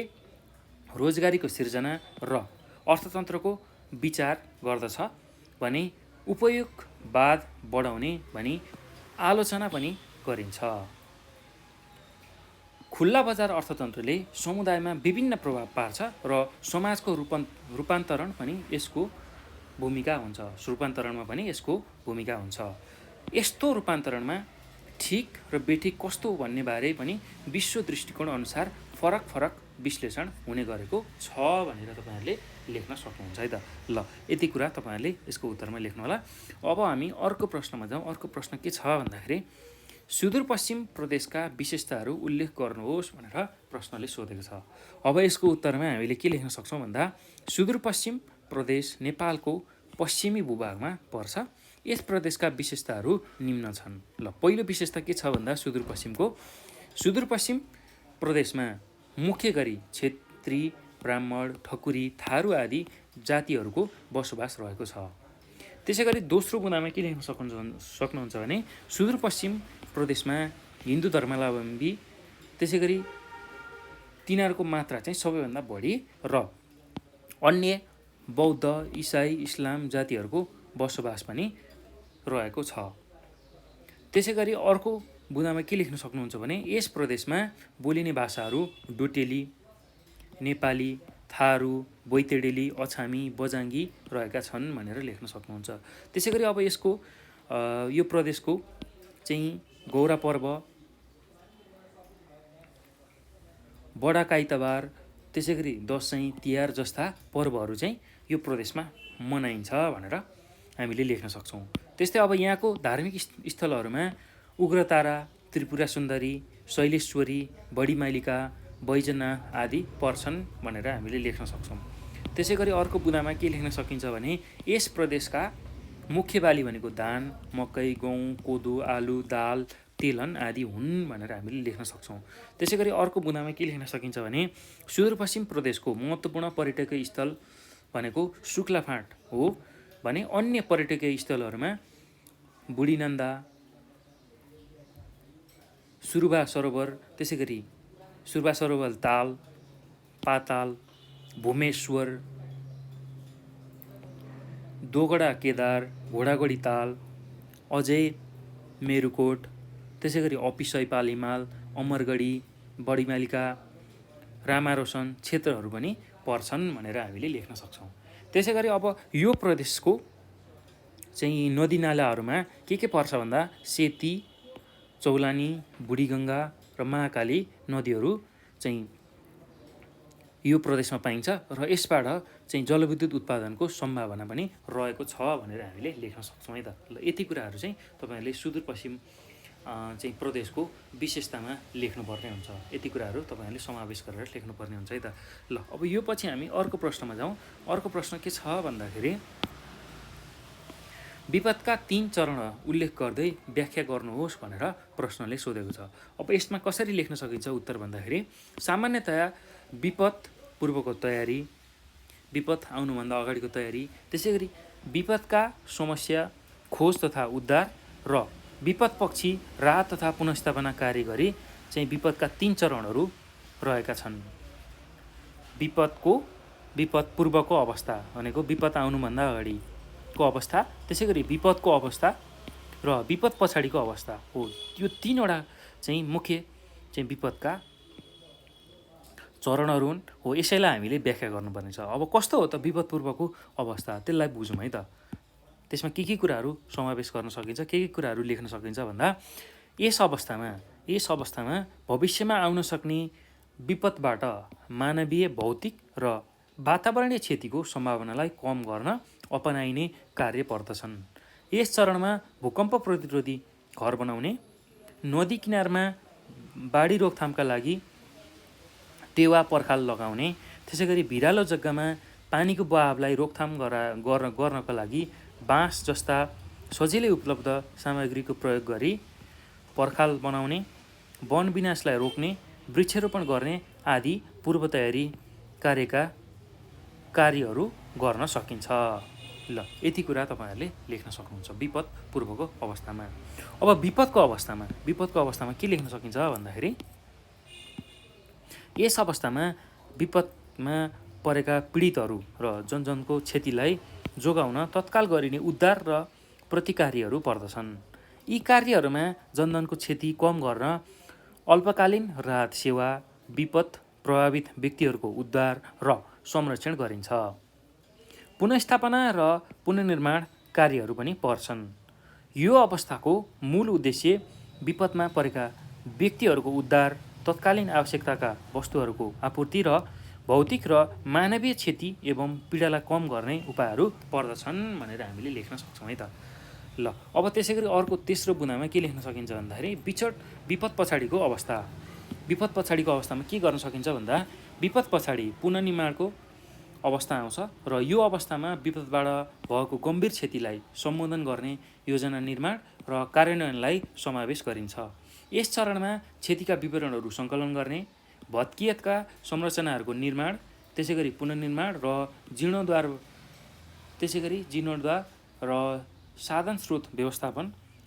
रोजगारीको सिर्जना र अर्थतन्त्रको विचार गर्दछ भने उपयोगवाद बढाउने भनी आलोचना पनि गरिन्छ। खुला बजार अर्थतन्त्रले समुदायमा विभिन्न प्रभाव पार्छ र समाजको रूपान्तरण पनि यसको भूमिका हुन्छ। रूपान्तरणमा पनि यसको भूमिका हुन्छ। यस्तो रूपान्तरणमा ठिक र बेठिक कस्तो भन्ने बारे पनि विश्व दृष्टिकोण अनुसार फरक फरक विश्लेषण हुने गरेको छ भनेर तपाईँहरूले लेख्न सक्नुहुन्छ है त। ल यति कुरा तपाईँहरूले यसको उत्तरमा लेख्नु होला। अब हामी अर्को प्रश्नमा जाउँ। अर्को प्रश्न के छ भन्दाखेरि सुदूरपश्चिम प्रदेशका विशेषताहरू उल्लेख गर्नुहोस् भनेर प्रश्नले सोधेको छ। अब यसको उत्तरमा हामीले के लेख्न सक्छौँ भन्दा सुदूरपश्चिम प्रदेश नेपालको पश्चिमी भूभागमा पर्छ। यस प्रदेशका विशेषताहरू निम्न छन्। ल पहिलो विशेषता के छ भन्दा सुदूरपश्चिम प्रदेशमा मुख्य गरी क्षेत्री, ब्राह्मण, ठकुरी, थारू आदि जातिहरूको बसोबास रहेको छ। त्यसै गरी दोस्रो बुँदामा के लेख्न सक्नुहुन्छ भने सुदूरपश्चिम प्रदेशमा हिन्दू धर्मावलम्बी, त्यसै गरी तिनीहरूको मात्रा चाहिँ सबैभन्दा बढी र अन्य बौद्ध, इसाई, इस्लाम जातिहरूको बसोबास पनि रहेको छ। त्यसै गरी अर्को बुँदामा के लेख्न सक्नुहुन्छ भने यस प्रदेशमा बोलिने भाषाहरू डोटेली, नेपाली, थारू, बैतेडेली, अछामी, बजाङ्गी रहेका छन् भनेर लेख्न सक्नुहुन्छ। त्यसै गरी अब यसको यो प्रदेशको चाहिँ गौरा पर्व, बडा काइतबार, त्यसै गरी दसैँ तिहार जस्ता पर्वहरू चाहिँ यो प्रदेशमा मनाइन्छ भनेर हामीले लेख्न सक्छौँ। त्यस्तै अब यहाँको धार्मिक स्थलहरूमा उग्रतारा, त्रिपुरा सुन्दरी, शैलेश्वरी, बडीमालिका, बैजनाथ आदि पर्छन् भनेर हामीले लेख्न सक्छौँ। त्यसै गरी अर्को बुँदामा के लेख्न सकिन्छ भने यस प्रदेशका मुख्य बाली भनेको धान, मकै, गहुँ, कोदो, आलु, दाल, तेलन आदि हुन् भनेर हामीले लेख्न सक्छौँ। त्यसै गरी अर्को बुँदामा के लेख्न सकिन्छ भने सुदूरपश्चिम प्रदेशको महत्त्वपूर्ण पर्यटकीय स्थल भनेको शुक्लाफाँट हो भने अन्य पर्यटकीय स्थलहरूमा बुढीनन्दा, सुरुबा सरोवर, त्यसै गरी सुरुबा सरोवर ताल, पाताल, भूमेश्वर, दोगडा केदार, घोडागढी ताल, अजय मेरुकोट, त्यसै गरी अपिसय पालिमाल, अमरगढी, बडीमालिका, रामारोसन क्षेत्रहरू पनि पर्छन् भनेर हामीले लेख्न सक्छौँ। त्यसै गरी अब यो प्रदेशको चाहिँ नदीनालाहरूमा के पर्छ भन्दा सेती, चौलानी, बुढीगङ्गा र महाकाली नदीहरू चाहिँ यो प्रदेशमा पाइन्छ र यसबाट चाहिँ जलविद्युत उत्पादनको सम्भावना पनि रहेको छ भनेर हामीले लेख्न सक्छौँ है त। ल यति कुराहरू चाहिँ तपाईँहरूले सुदूरपश्चिम चाहिँ प्रदेशको विशेषतामा लेख्नुपर्ने हुन्छ। यति कुराहरू तपाईँहरूले समावेश गरेर लेख्नुपर्ने हुन्छ है त। ल अब यो पछि हामी अर्को प्रश्नमा जाउँ। अर्को प्रश्न के छ भन्दाखेरि विपदका 3 चरण उल्लेख गर्दै व्याख्या गर्नुहोस् भनेर प्रश्नले सोधेको छ। अब यसमा कसरी लेख्न सकिन्छ उत्तर भन्दाखेरि सामान्यतया विपद पूर्वको तयारी, विपद आउनुभन्दा अगाडिको तयारी, त्यसै गरी विपदका समस्या खोज तथा उद्धार र विपदपक्षी राहत तथा पुनर्स्थापना कार्य गरी चाहिँ विपदका 3 चरणहरू रहेका छन्। विपद पूर्वको अवस्था भनेको विपद आउनुभन्दा अगाडिको अवस्था, त्यसै गरी विपदको अवस्था र विपद पछाडिको अवस्था हो। यो 3वटा चाहिँ मुख्य चाहिँ विपदका चरणहरू हो। यसैलाई हामीले व्याख्या गर्नुपर्ने छ। अब कस्तो हो त विपद पूर्वको अवस्था, त्यसलाई बुझौँ है त। त्यसमा के कुराहरू समावेश गर्न सकिन्छ, के कुराहरू लेख्न सकिन्छ भन्दा यस अवस्थामा भविष्यमा आउन सक्ने विपदबाट मानवीय, भौतिक र वातावरणीय क्षतिको सम्भावनालाई कम गर्न अपनाइने कार्य पर्दछन्। यस चरणमा भूकम्प प्रतिरोधी घर बनाउने, नदी किनारमा बाढी रोकथामका लागि टेवा पर्खाल लगाउने, त्यसै गरी भिरालो जग्गामा पानीको बहावलाई रोकथाम गर्नका लागि बाँस जस्ता सजिलै उपलब्ध सामग्रीको प्रयोग गरी पर्खाल बनाउने, वन विनाशलाई रोक्ने, वृक्षारोपण गर्ने आदि पूर्व तयारी कार्यहरू गर्न सकिन्छ। ल यति कुरा तपाईँहरूले लेख्न सक्नुहुन्छ विपद पूर्वको अवस्थामा। अब विपदको अवस्थामा के लेख्न सकिन्छ भन्दाखेरि यस अवस्थामा विपदमा परेका पीडितहरू र जनजनको क्षतिलाई जोगाउन तत्काल गरिने उद्धार र प्रतिकार्यहरू पर्दछन्। यी कार्यहरूमा जनजनको क्षति कम गर्न अल्पकालीन राहत सेवा, विपद प्रभावित व्यक्तिहरूको उद्धार र संरक्षण गरिन्छ। पुनर्स्थापना र पुनर्निर्माण कार्यहरू पनि पर्छन्। यो अवस्थाको मूल उद्देश्य विपदमा परेका व्यक्तिहरूको उद्धार, तत्कालीन आवश्यकताका वस्तुहरूको आपूर्ति र भौतिक र मानवीय क्षति एवं पीडालाई कम गर्ने उपायहरू पर्दछन् भनेर हामीले लेख्न सक्छौँ है त। ल अब त्यसै गरी अर्को तेस्रो बुँदामा के लेख्न सकिन्छ भन्दाखेरि विपद पछाडिको अवस्थामा के गर्न सकिन्छ भन्दा विपद पछाडि पुनर्निर्माणको अवस्था आउँछ र यो अवस्थामा विपदबाट भएको गम्भीर क्षतिलाई सम्बोधन गर्ने योजना निर्माण र कार्यान्वयनलाई समावेश गरिन्छ। यस चरणमा क्षतिका विवरणहरू सङ्कलन गर्ने, भत्किएका संरचनाहरूको निर्माण, त्यसै गरी पुनर्निर्माण र जीर्णोद्धार र साधन स्रोत व्यवस्थापन,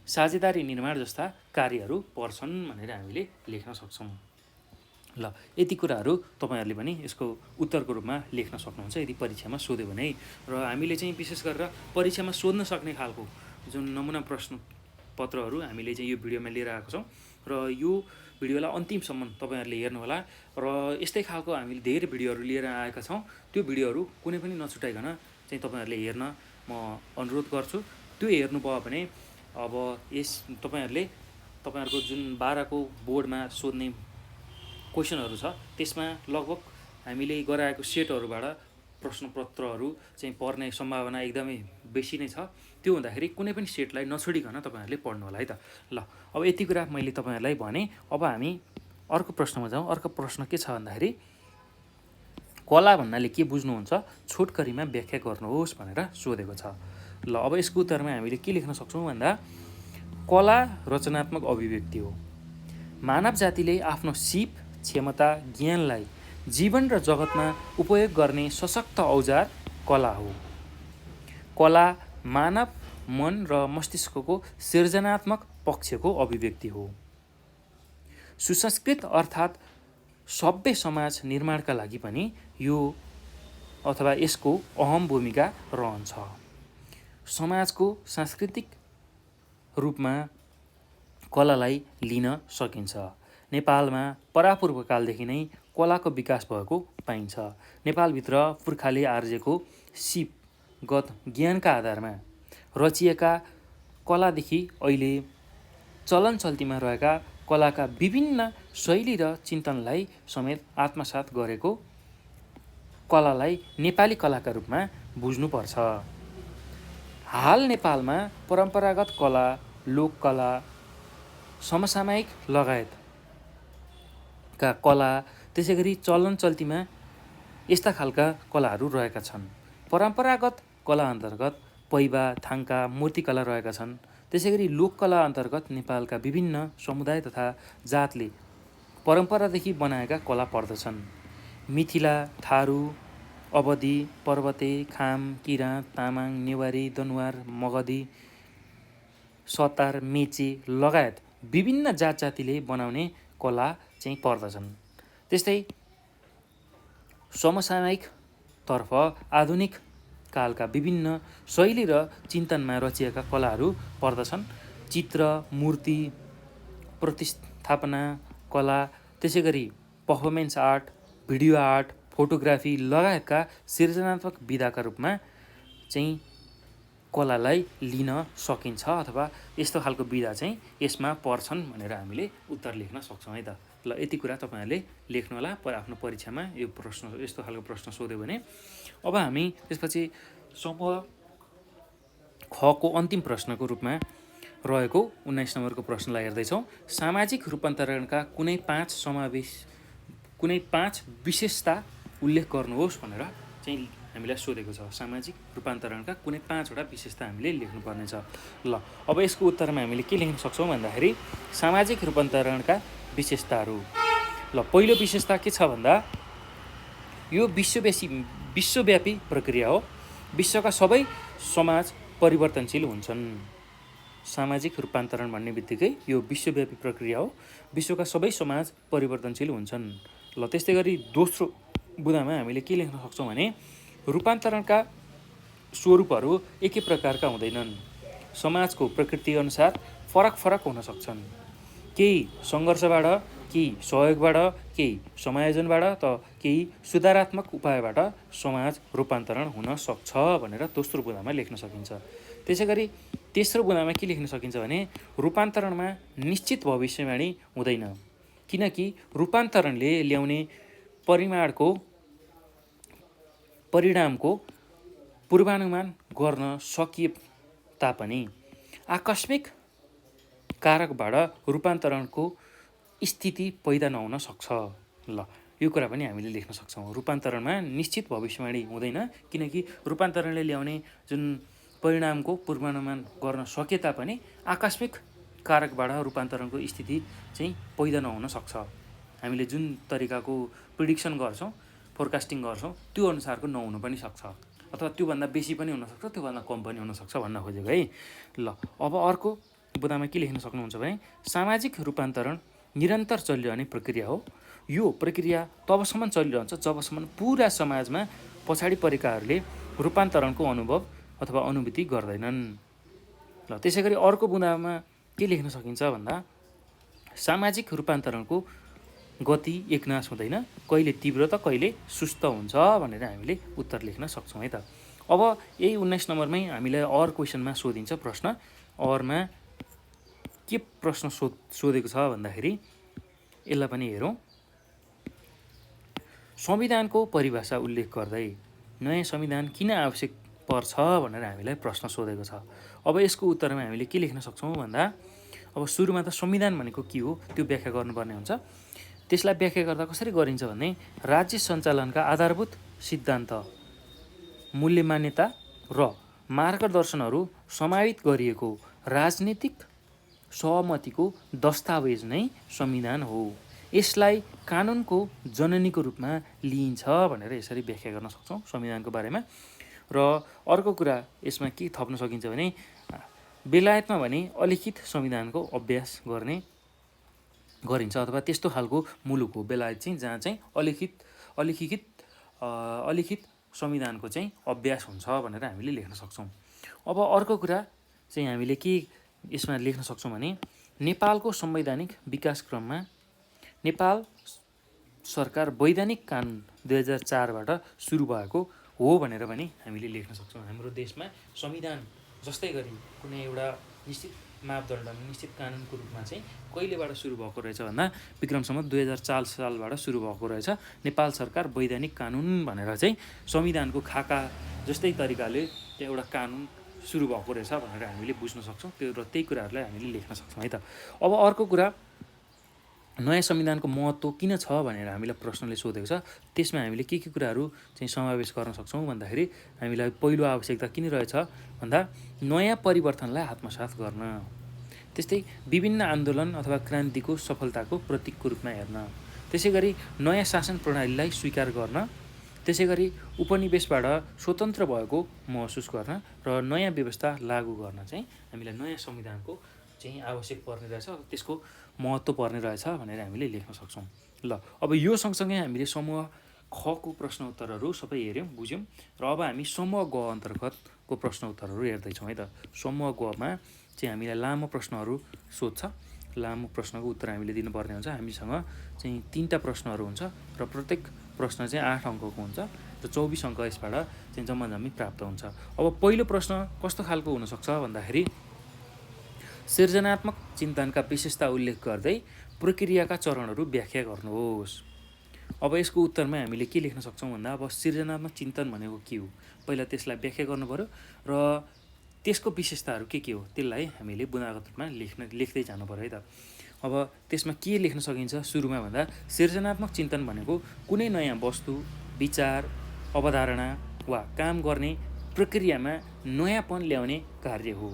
साझेदारी निर्माण जस्ता कार्यहरू पर्छन् भनेर हामीले लेख्न सक्छौँ। ल यति कुराहरू तपाईँहरूले पनि यसको उत्तरको रूपमा लेख्न सक्नुहुन्छ यदि परीक्षामा सोध्यो भने। र हामीले चाहिँ विशेष गरेर परीक्षामा सोध्न सक्ने खालको जुन नमुना प्रश्न पत्रहरू हामीले चाहिँ यो भिडियोमा लिएर आएको छौँ र यो भिडियोलाई अन्तिमसम्म तपाईँहरूले हेर्नुहोला। र यस्तै खालको हामीले धेरै भिडियोहरू लिएर आएका छौँ, त्यो भिडियोहरू कुनै पनि नछुटाइकन चाहिँ तपाईँहरूले हेर्न म अनुरोध गर्छु। त्यो हेर्नुभयो भने अब तपाईँहरूको जुन 12को बोर्डमा सोध्ने क्वेसनहरू छ त्यसमा लगभग हामीले गराएको सेटहरूबाट प्रश्नपत्रहरू चाहिँ पर्ने सम्भावना एकदमै बेसी नै छ। त्यो हुँदाखेरि कुनै पनि सेटलाई नछोडिकन तपाईँहरूले पढ्नु होला है त। ल अब यति कुरा मैले तपाईँहरूलाई भने। अब हामी अर्को प्रश्नमा जाउँ। अर्को प्रश्न के छ भन्दाखेरि कला भन्नाले के बुझ्नुहुन्छ, छोटकरीमा व्याख्या गर्नुहोस् भनेर सोधेको छ। ल अब यसको उत्तरमा हामीले के लेख्न सक्छौँ भन्दा कला रचनात्मक अभिव्यक्ति हो। मानव जातिले आफ्नो सिप, क्षमता, ज्ञानलाई जीवन र जगतमा उपयोग गर्ने सशक्त औजार कला हो। कला मानव मन र मस्तिष्कको सृजनात्मक पक्षको अभिव्यक्ति हो। सुसंस्कृत अर्थात् सभ्य समाज निर्माणका लागि पनि यो अथवा यसको अहम भूमिका रहन्छ। समाजको सांस्कृतिक रूपमा कलालाई लिन सकिन्छ। नेपालमा परापूर्वकालदेखि नै कलाको विकास भएको पाइन्छ। नेपालभित्र पुर्खाले आर्जेको सिपगत ज्ञानका आधारमा रचिएका कलादेखि अहिले चलनचल्तीमा रहेका कलाका विभिन्न शैली र चिन्तनलाई समेत आत्मसात गरेको कलालाई नेपाली कलाका रूपमा बुझ्नुपर्छ। हाल नेपालमा परम्परागत कला, लोककला, समसामयिक लगायतका कला, त्यसै गरी चलनचल्तीमा यस्ता खालका कलाहरू रहेका छन्। परम्परागत कला अन्तर्गत पैबा, थाङ्का, मूर्तिकला रहेका छन्। त्यसै गरी लोककला अन्तर्गत नेपालका विभिन्न समुदाय तथा जातले परम्परादेखि बनाएका कला पर्दछन्। मिथिला, थारू, अवधी, पर्वते, खाम, किराँत, तामाङ, नेवारी, दनुवार, मगधी, सतार, मेचे लगायत विभिन्न जातजातिले बनाउने कला चाहिँ पर्दछन्। त्यस्तै समसामयिकतर्फ आधुनिक कालका विभिन्न शैली र चिन्तनमा रचिएका कलाहरू पर्दछन्। चित्र, मूर्ति, प्रतिस्थापना कला, त्यसै गरी performance art, video art, photography लगायतका सृजनात्मक विधाका रूपमा चाहिँ कलालाई लिन सकिन्छ अथवा यस्तो खालको विधा चाहिँ यसमा पर्छन् भनेर हामीले उत्तर लेख्न सक्छौँ है त। ल यति कुरा तपाईँहरूले लेख्नु होला आफ्नो परीक्षामा यो प्रश्न यस्तो खालको प्रश्न सोध्यो भने। अब हामी त्यसपछि समूह खको अन्तिम प्रश्नको रूपमा रहेको 19 नम्बरको प्रश्नलाई हेर्दैछौँ। सामाजिक रूपान्तरणका कुनै 5 विशेषता उल्लेख गर्नुहोस् भनेर चाहिँ हामीलाई सोधेको छ। सामाजिक रूपान्तरणका कुनै 5वटा विशेषता हामीले लेख्नुपर्ने छ। ल अब यसको उत्तरमा हामीले के लेख्न सक्छौँ भन्दाखेरि सामाजिक रूपान्तरणका विशेषताहरू। ल पहिलो विशेषता के छ भन्दा यो विश्वव्यापी प्रक्रिया हो। विश्वका सबै समाज परिवर्तनशील हुन्छन्। सामाजिक रूपान्तरण भन्ने बित्तिकै यो विश्वव्यापी प्रक्रिया हो। विश्वका सबै समाज परिवर्तनशील हुन्छन्। ल त्यस्तै गरी दोस्रो बुँदामा हामीले के लेख्न सक्छौँ भने रूपान्तरणका स्वरूपहरू एकै प्रकारका हुँदैनन्। समाजको प्रकृति अनुसार फरक फरक हुन सक्छन्। केही सङ्घर्षबाट, केही सहयोगबाट, केही समायोजनबाट त केही सुधारात्मक उपायबाट समाज रूपान्तरण हुन सक्छ भनेर दोस्रो बुँदामा लेख्न सकिन्छ। त्यसै गरी तेस्रो बुँदामा के लेख्न सकिन्छ भने रूपान्तरणमा निश्चित भविष्यवाणी हुँदैन, किनकि रूपान्तरणले ल्याउने परिणामको पूर्वानुमान गर्न सकिए तापनि आकस्मिक कारकबाट रूपान्तरणको स्थिति पैदा नहुन सक्छ। ल यो कुरा पनि हामीले लेख्न सक्छौँ। रूपान्तरणमा निश्चित भविष्यवाणी हुँदैन, किनकि रूपान्तरणले ल्याउने जुन परिणामको पूर्वानुमान गर्न सके तापनि आकस्मिक कारकबाट रूपान्तरणको स्थिति चाहिँ पैदा नहुन सक्छ। हामीले जुन तरिकाको प्रिडिक्सन गर्छौँ, फोरकास्टिङ गर्छौँ, त्यो अनुसारको नहुनु पनि सक्छ, अथवा त्योभन्दा बेसी पनि हुनसक्छ, त्योभन्दा कम पनि हुनसक्छ भन्न खोजेको है। ल अब अर्को बुँदामा के लेख्न सक्नुहुन्छ भने सामाजिक रूपान्तरण निरन्तर चलिरहने प्रक्रिया हो। यो प्रक्रिया तबसम्म चलिरहन्छ जबसम्म पुरा समाजमा पछाडि परेकाहरूले रूपान्तरणको अनुभव अथवा अनुभूति गर्दैनन्। ल त्यसै गरी अर्को बुँदामा के लेख्न सकिन्छ भन्दा सामाजिक रूपान्तरणको गति एकनास हुँदैन, कहिले तीव्र त कहिले सुस्त हुन्छ भनेर हामीले उत्तर लेख्न सक्छौँ है त। अब यही 19 नम्बरमै हामीलाई अर क्वेसनमा सोधिन्छ प्रश्न। अरमा के प्रश्न सोधेको छ भन्दाखेरि यसलाई पनि हेरौँ। संविधानको परिभाषा उल्लेख गर्दै नयाँ संविधान किन आवश्यक पर्छ भनेर हामीलाई प्रश्न सोधेको छ। अब यसको उत्तरमा हामीले के लेख्न सक्छौँ भन्दा अब सुरुमा त संविधान भनेको के हो त्यो व्याख्या गर्नुपर्ने हुन्छ। त्यसलाई व्याख्या गर्दा कसरी गरिन्छ भने राज्य सञ्चालनका आधारभूत सिद्धान्त, मूल्य मान्यता र मार्गदर्शनहरू समावित गरिएको राजनीतिक सहमतिको दस्तावेज नै संविधान हो। यसलाई कानुनको जननीको रूपमा लिइन्छ भनेर यसरी व्याख्या गर्न सक्छौँ संविधानको बारेमा। र अर्को कुरा यसमा के थप्न सकिन्छ भने बेलायतमा भने अलिखित संविधानको अभ्यास गरिन्छ अथवा त्यस्तो खालको मुलुक हो बेलायत चाहिँ, जहाँ चाहिँ अलिखित संविधानको चाहिँ अभ्यास हुन्छ भनेर हामीले लेख्न सक्छौँ। अब अर्को कुरा चाहिँ हामीले के यसमा लेख्न सक्छौँ भने नेपालको संवैधानिक विकास क्रममा नेपाल सरकार वैधानिक कानुन 2004बाट सुरु भएको हो भनेर पनि हामीले लेख्न सक्छौँ। हाम्रो देशमा संविधान जस्तै गरी कुनै एउटा निश्चित मापदण्ड निश्चित कानुनको रूपमा चाहिँ कहिलेबाट सुरु भएको रहेछ भन्दा विक्रम सम्वत 2004 सालबाट सुरु भएको रहेछ। नेपाल सरकार वैधानिक कानुन भनेर चाहिँ संविधानको खाका जस्तै तरिकाले त्यो एउटा कानुन सुरु भएको रहेछ भनेर हामीले बुझ्न सक्छौँ। त्यो र त्यही कुराहरूलाई हामीले लेख्न सक्छौँ है त। अब अर्को कुरा नयाँ संविधानको महत्त्व किन छ भनेर हामीलाई प्रश्नले सोधेको छ। त्यसमा हामीले के कुराहरू चाहिँ समावेश गर्न सक्छौँ भन्दाखेरि हामीलाई पहिलो आवश्यकता किन रहेछ भन्दा नयाँ परिवर्तनलाई आत्मसात गर्न, त्यस्तै विभिन्न आन्दोलन अथवा क्रान्तिको सफलताको प्रतीकको रूपमा हेर्न, त्यसै गरी नयाँ शासन प्रणालीलाई स्वीकार गर्न, त्यसै गरी उपनिवेशबाट स्वतन्त्र भएको महसुस गर्न र नयाँ व्यवस्था लागू गर्न चाहिँ हामीलाई नयाँ संविधानको चाहिँ आवश्यक पर्ने रहेछ, त्यसको महत्त्व पर्ने रहेछ भनेर हामीले लेख्न सक्छौँ। ल अब यो सँगसँगै हामीले समूह खको प्रश्न उत्तरहरू सबै हेऱ्यौँ बुझ्यौँ र अब हामी समूह ग अन्तर्गतको प्रश्न उत्तरहरू हेर्दैछौँ है त। समूह गमा चाहिँ हामीलाई लामो प्रश्नहरू सोध्छ। लामो प्रश्नको उत्तर हामीले दिनुपर्ने हुन्छ। हामीसँग चाहिँ 3टा प्रश्नहरू हुन्छ र प्रत्येक प्रश्न चाहिँ 8 अङ्कको हुन्छ र 24 अङ्क यसबाट चाहिँ जम्मी प्राप्त हुन्छ। अब पहिलो प्रश्न कस्तो खालको हुनसक्छ भन्दाखेरि सृजनात्मक चिन्तनका विशेषता उल्लेख गर्दै प्रक्रियाका चरणहरू व्याख्या गर्नुहोस्। अब यसको उत्तरमा हामीले के लेख्न सक्छौँ भन्दा अब सृजनात्मक चिन्तन भनेको के हो पहिला त्यसलाई व्याख्या गर्नु पर्यो र त्यसको विशेषताहरू के हो त्यसलाई हामीले बुँदागत रूपमा लेख्दै जानु पर्यो है त। अब त्यसमा के लेख्न सकिन्छ सुरुमा भन्दा सृजनात्मक चिन्तन भनेको कुनै नयाँ वस्तु, विचार, अवधारणा वा काम गर्ने प्रक्रियामा नयाँपन ल्याउने कार्य हो।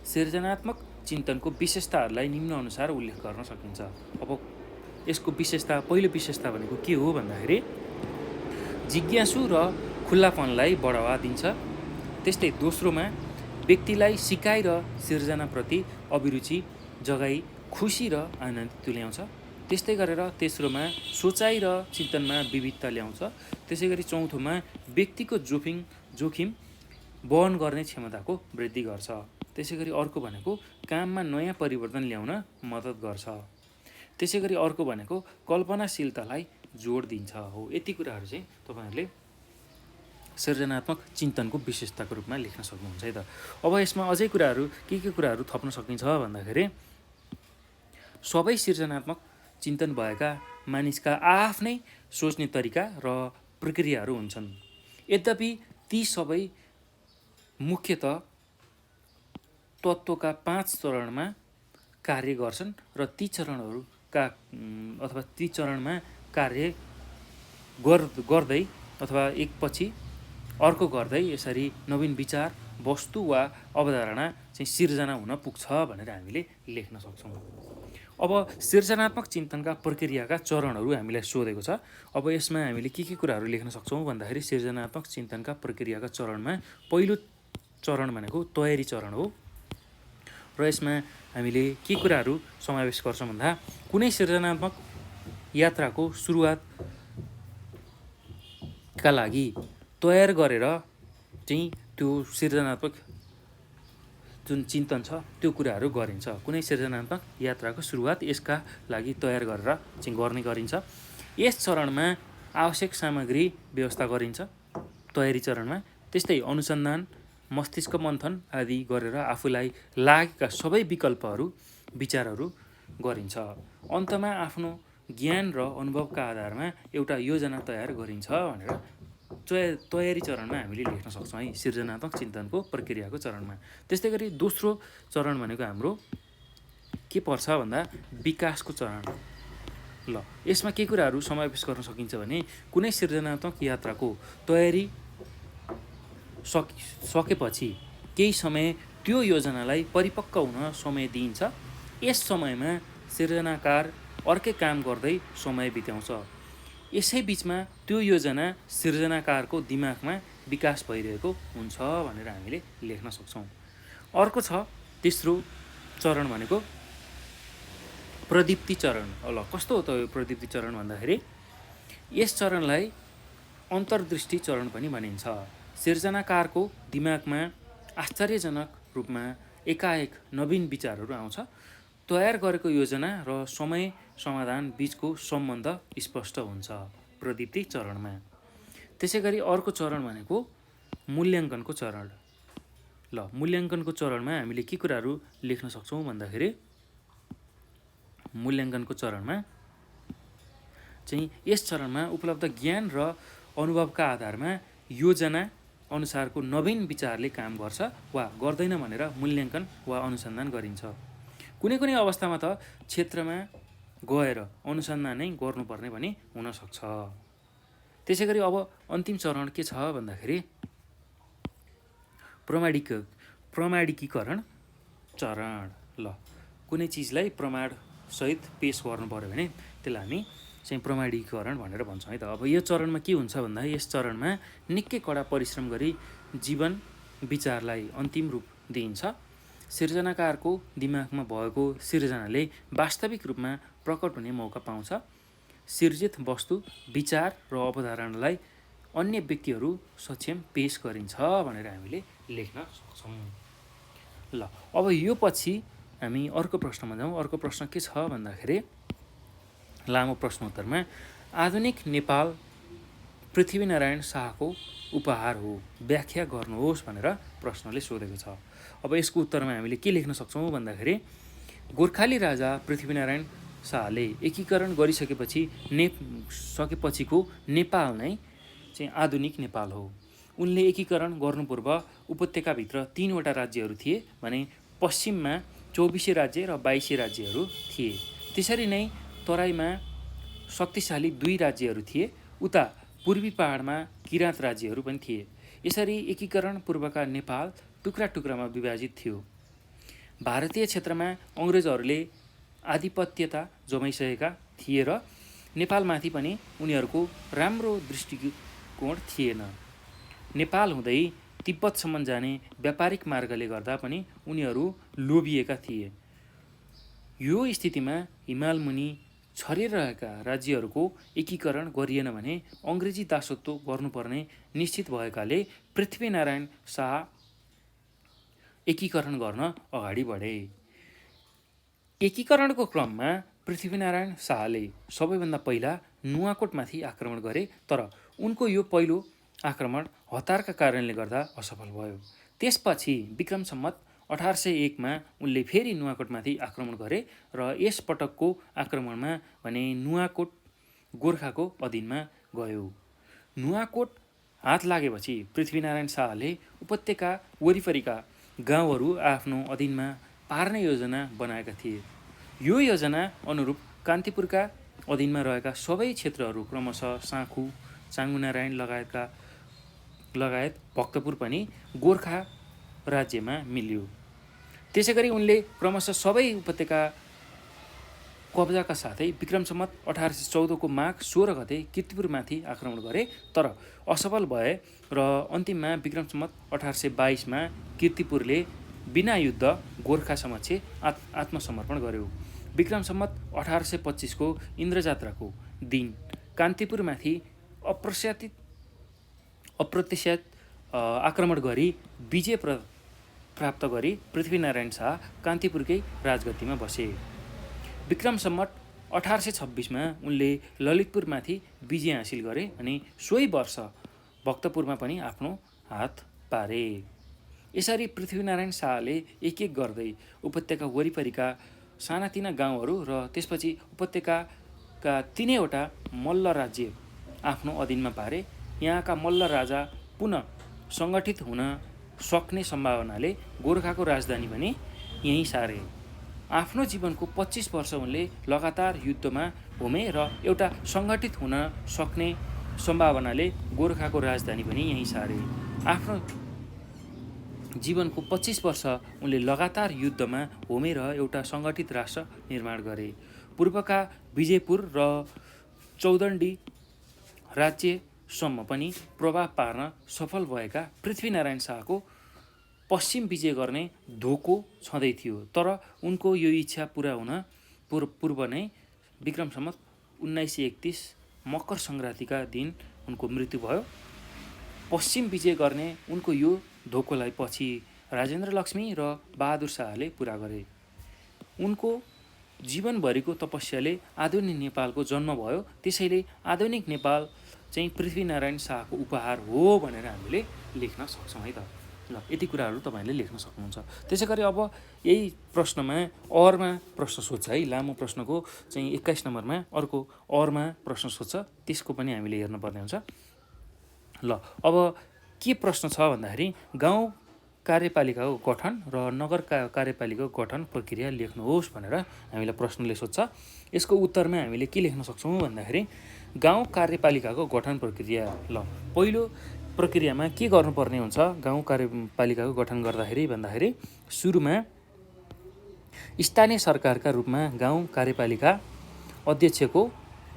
सृजनात्मक चिन्तनको विशेषताहरूलाई निम्नअनुसार उल्लेख गर्न सकिन्छ। अब यसको विशेषता पहिलो विशेषता भनेको के हो भन्दाखेरि जिज्ञासु र खुल्लापनलाई बढावा दिन्छ। त्यस्तै दोस्रोमा व्यक्तिलाई सिकाइ र सिर्जनाप्रति अभिरुचि जगाई खुसी र आनन्द तुल्याउँछ। त्यस्तै गरेर तेस्रोमा सोचाइ र चिन्तनमा विविधता ल्याउँछ। त्यसै गरी चौथोमा व्यक्तिको जोखिम वहन गर्ने क्षमताको वृद्धि गर्छ। त्यसै गरी अर्को भनेको काममा नयाँ परिवर्तन ल्याउन मद्दत गर्छ। त्यसै गरी अर्को भनेको कल्पनाशीलतालाई जोड दिन्छ हो। यति कुराहरू चाहिँ तपाईहरुले सृजनात्मक चिन्तनको विशेषताको रूपमा लेख्न सक्नुहुन्छ है त। अब यसमा अझै कुराहरू के कुराहरू थप्न सकिन्छ भन्दाखेरि सबै सृजनात्मक चिन्तन भएका मानिसका आफ्नै सोच्ने तरिका र प्रक्रियाहरू हुन्छन्। यद्यपि ती सबै मुख्यतः तत्त्वका 5 चरणमा कार्य गर्छन् र ती चरणमा कार्य गर्दै अथवा एकपछि अर्को गर्दै यसरी नवीन विचार, वस्तु वा अवधारणा चाहिँ सिर्जना हुन पुग्छ भनेर हामीले लेख्न सक्छौँ। अब सृजनात्मक चिन्तनका प्रक्रियाका चरणहरू हामीलाई सोधेको छ। अब यसमा हामीले के कुराहरू लेख्न सक्छौँ भन्दाखेरि सृजनात्मक चिन्तनका प्रक्रियाका चरणमा पहिलो चरण भनेको तयारी चरण हो र यसमा हामीले के कुराहरू समावेश गर्छौँ भन्दा कुनै सृजनात्मक यात्राको सुरुवातका लागि तयार गरेर चाहिँ त्यो सृजनात्मक जुन चिन्तन छ त्यो कुराहरू गरिन्छ। कुनै सृजनात्मक यात्राको सुरुवात यसका लागि तयार गरेर चाहिँ गर्ने गरिन्छ। यस चरणमा आवश्यक सामग्री व्यवस्था गरिन्छ तयारी चरणमा। त्यस्तै अनुसन्धान, मस्तिष्क मन्थन आदि गरेर आफूलाई लागेका सबै विकल्पहरू, विचारहरू गरिन्छ। अन्तमा आफ्नो ज्ञान र अनुभवका आधारमा एउटा योजना तयार गरिन्छ भनेर तयारी चरणमा हामीले लेख्न सक्छौँ है, सृजनात्मक चिन्तनको प्रक्रियाको चरणमा। त्यस्तै गरी दोस्रो चरण भनेको हाम्रो के पर्छ भन्दा विकासको चरण। ल यसमा के कुराहरू समावेश गर्न सकिन्छ भने कुनै सृजनात्मक यात्राको तयारी सकेपछि केही समय त्यो योजनालाई परिपक्व हुन समय दिइन्छ। यस समयमा सृजनाकार अर्कै काम गर्दै समय बिताउँछ। यसै बिचमा त्यो योजना सृजनाकारको दिमागमा विकास भइरहेको हुन्छ भनेर हामीले लेख्न सक्छौँ। अर्को छ तेस्रो चरण भनेको प्रदीप्ति चरण। ल कस्तो हो त यो प्रदीप्ति चरण भन्दाखेरि यस चरणलाई अन्तर्दृष्टि चरण पनि भनिन्छ। सृजनाकारको दिमागमा आश्चर्यजनक रूपमा एकाएक नवीन विचारहरू आउँछ। तयार गरेको योजना र समय समाधान बीचको सम्बन्ध स्पष्ट हुन्छ प्रदीप्ति चरणमा। त्यसै गरी अर्को चरण भनेको मूल्याङ्कनको चरण। ल मूल्याङ्कनको चरणमा हामीले के कुराहरू लेख्न सक्छौँ भन्दाखेरि मूल्याङ्कनको चरणमा चाहिँ यस चरणमा उपलब्ध ज्ञान र अनुभवका आधारमा योजना अनुसारको नवीन विचारले काम गर्छ वा गर्दैन भनेर मूल्याङ्कन वा अनुसन्धान गरिन्छ। कुनै कुनै अवस्थामा त क्षेत्रमा गएर अनुसन्धान नै गर्नुपर्ने पनि हुनसक्छ। त्यसै गरी अब अन्तिम चरण के छ भन्दाखेरि प्रमाणिकीकरण चरण। ल कुनै चिजलाई प्रमाणसहित पेश गर्नु पऱ्यो भने त्यसलाई हामी चाहिँ प्रमाणीकरण भनेर भन्छौँ है त। अब यो चरणमा के हुन्छ भन्दा यस चरणमा निकै कडा परिश्रम गरी जीवन विचारलाई अन्तिम रूप दिइन्छ। सृजनाकारको दिमागमा भएको सृजनाले वास्तविक रूपमा प्रकट हुने मौका पाउँछ। सृजित वस्तु, विचार र अवधारणालाई अन्य व्यक्तिहरू सक्षम पेश गरिन्छ भनेर हामीले लेख्न सक्छौँ। ल अब यो पछि हामी अर्को प्रश्नमा जाउँ। अर्को प्रश्न के छ भन्दाखेरि लामो प्रश्नोत्तरमा आधुनिक नेपाल पृथ्वीनारायण शाहको उपहार हो, व्याख्या गर्नुहोस् भनेर प्रश्नले सोधेको छ। अब यसको उत्तरमा हामीले के लेख्न सक्छौँ भन्दाखेरि गोर्खाली राजा पृथ्वीनारायण शाहले एकीकरण सकेपछिको नेपाल नै चाहिँ आधुनिक नेपाल हो। उनले एकीकरण गर्नुपूर्व उपत्यकाभित्र 3वटा राज्यहरू थिए भने पश्चिममा 24 राज्य र 22 राज्यहरू थिए। त्यसरी नै तराईमा शक्तिशाली 2 राज्यहरू थिए। उता पूर्वी पहाडमा किराँत राज्यहरू पनि थिए। यसरी एकीकरण पूर्वका नेपाल टुक्रा टुक्रामा विभाजित थियो। भारतीय क्षेत्रमा अङ्ग्रेजहरूले आधिपत्यता जमाइसकेका थिए र नेपालमाथि पनि उनीहरूको राम्रो दृष्टिकोण थिएन। नेपाल हुँदै तिब्बतसम्म जाने व्यापारिक मार्गले गर्दा पनि उनीहरू लोभिएका थिए। यो स्थितिमा हिमालमुनि छरिरहेका राज्यहरूको एकीकरण गरिएन भने अङ्ग्रेजी दासत्व गर्नुपर्ने निश्चित भएकाले पृथ्वीनारायण शाह एकीकरण गर्न अगाडि बढे। एकीकरणको क्रममा पृथ्वीनारायण शाहले सबैभन्दा पहिला नुवाकोटमाथि आक्रमण गरे, तर उनको यो पहिलो आक्रमण हतारका कारणले गर्दा असफल भयो। त्यसपछि विक्रम सम्वत 1801 उनले फेरि नुवाकोटमाथि आक्रमण गरे र यस पटकको आक्रमणमा भने नुवाकोट गोर्खाको अधीनमा गयो। नुवाकोट हात लागेपछि पृथ्वीनारायण शाहले उपत्यका वरिपरिका गाउँहरू आफ्नो अधीनमा पार्ने योजना बनाएका थिए। यो योजना अनुरूप कान्तिपुरका अधीनमा रहेका सबै क्षेत्रहरू क्रमशः साँखु, चाङ्गुनारायण लगायत भक्तपुर पनि गोर्खा राज्यमा मिल्यो। त्यसैगरी उनले क्रमशः सबै उपत्यका कब्जाका साथै विक्रम सम्वत 1814 को माघ 16 गते कीर्तिपुरमाथि आक्रमण गरे, तर असफल भए र अन्तिममा विक्रम सम्वत 1822 कीर्तिपुरले बिना युद्ध गोर्खा समक्ष आत्मसमर्पण गर्यो। विक्रम सम्वत 1825 को इन्द्रजात्राको दिन कान्तिपुरमाथि अप्रत्याशित आक्रमण गरी विजय प्राप्त गरी पृथ्वीनारायण शाह कान्तिपुरकै राजगद्दीमा बसे। विक्रम सम्वत 1826मा उनले ललितपुरमाथि विजय हासिल गरे अनि सोही वर्ष भक्तपुरमा पनि आफ्नो हात पारे। यसरी पृथ्वीनारायण शाहले एक एक गर्दै उपत्यका वरिपरिका सानातिना गाउँहरू र त्यसपछि उपत्यकाका 3वटा मल्ल राज्य आफ्नो अधीनमा पारे। यहाँका मल्ल राजा पुनः सङ्गठित हुन सक्ने सम्भावनाले गोर्खाको राजधानी पनि यहीँ सारे। आफ्नो जीवनको 25 वर्ष उनले लगातार युद्धमा होमे र एउटा सङ्गठित हुन सक्ने सम्भावनाले गोर्खाको राजधानी पनि यहीँ सारे। आफ्नो जीवनको 25 वर्ष उनले लगातार युद्धमा होमे र एउटा सङ्गठित राष्ट्र निर्माण गरे। पूर्वका विजयपुर र चौदण्डी राज्यसम्म पनि प्रभाव पार्न सफल भएका पृथ्वीनारायण शाहको पश्चिम विजय गर्ने धोको छँदै थियो। तर उनको यो इच्छा पुरा हुन पूर्व नै विक्रम सम्वत 1931 मकर सङ्क्रान्तिका दिन उनको मृत्यु भयो। पश्चिम विजय गर्ने उनको यो धोकोलाई पछि राजेन्द्र लक्ष्मी र बहादुर शाहले पुरा गरे। उनको जीवनभरिको तपस्याले आधुनिक नेपालको जन्म भयो। त्यसैले आधुनिक नेपाल चाहिँ पृथ्वीनारायण शाहको उपहार हो भनेर हामीले लेख्न सक्छौँ है त। ल यति कुराहरू तपाईँले लेख्न सक्नुहुन्छ। त्यसै गरी अब यही प्रश्नमा अरमा प्रश्न सोध्छ है। लामो प्रश्नको चाहिँ 21 नम्बरमा अर्को अरमा प्रश्न सोध्छ, त्यसको पनि हामीले हेर्नुपर्ने हुन्छ। ल अब के प्रश्न छ भन्दाखेरि गाउँ कार्यपालिकाको गठन र नगर कार्यपालिकाको गठन प्रक्रिया लेख्नुहोस् भनेर हामीलाई प्रश्नले सोध्छ। यसको उत्तरमा हामीले के लेख्न सक्छौँ भन्दाखेरि गाउँ कार्यपालिकाको गठन प्रक्रिया। ल पहिलो प्रक्रियामा के गर्नुपर्ने हुन्छ गाउँ कार्यपालिकाको गठन गर्दाखेरि भन्दाखेरि सुरुमा स्थानीय सरकारका रूपमा गाउँ कार्यपालिका अध्यक्षको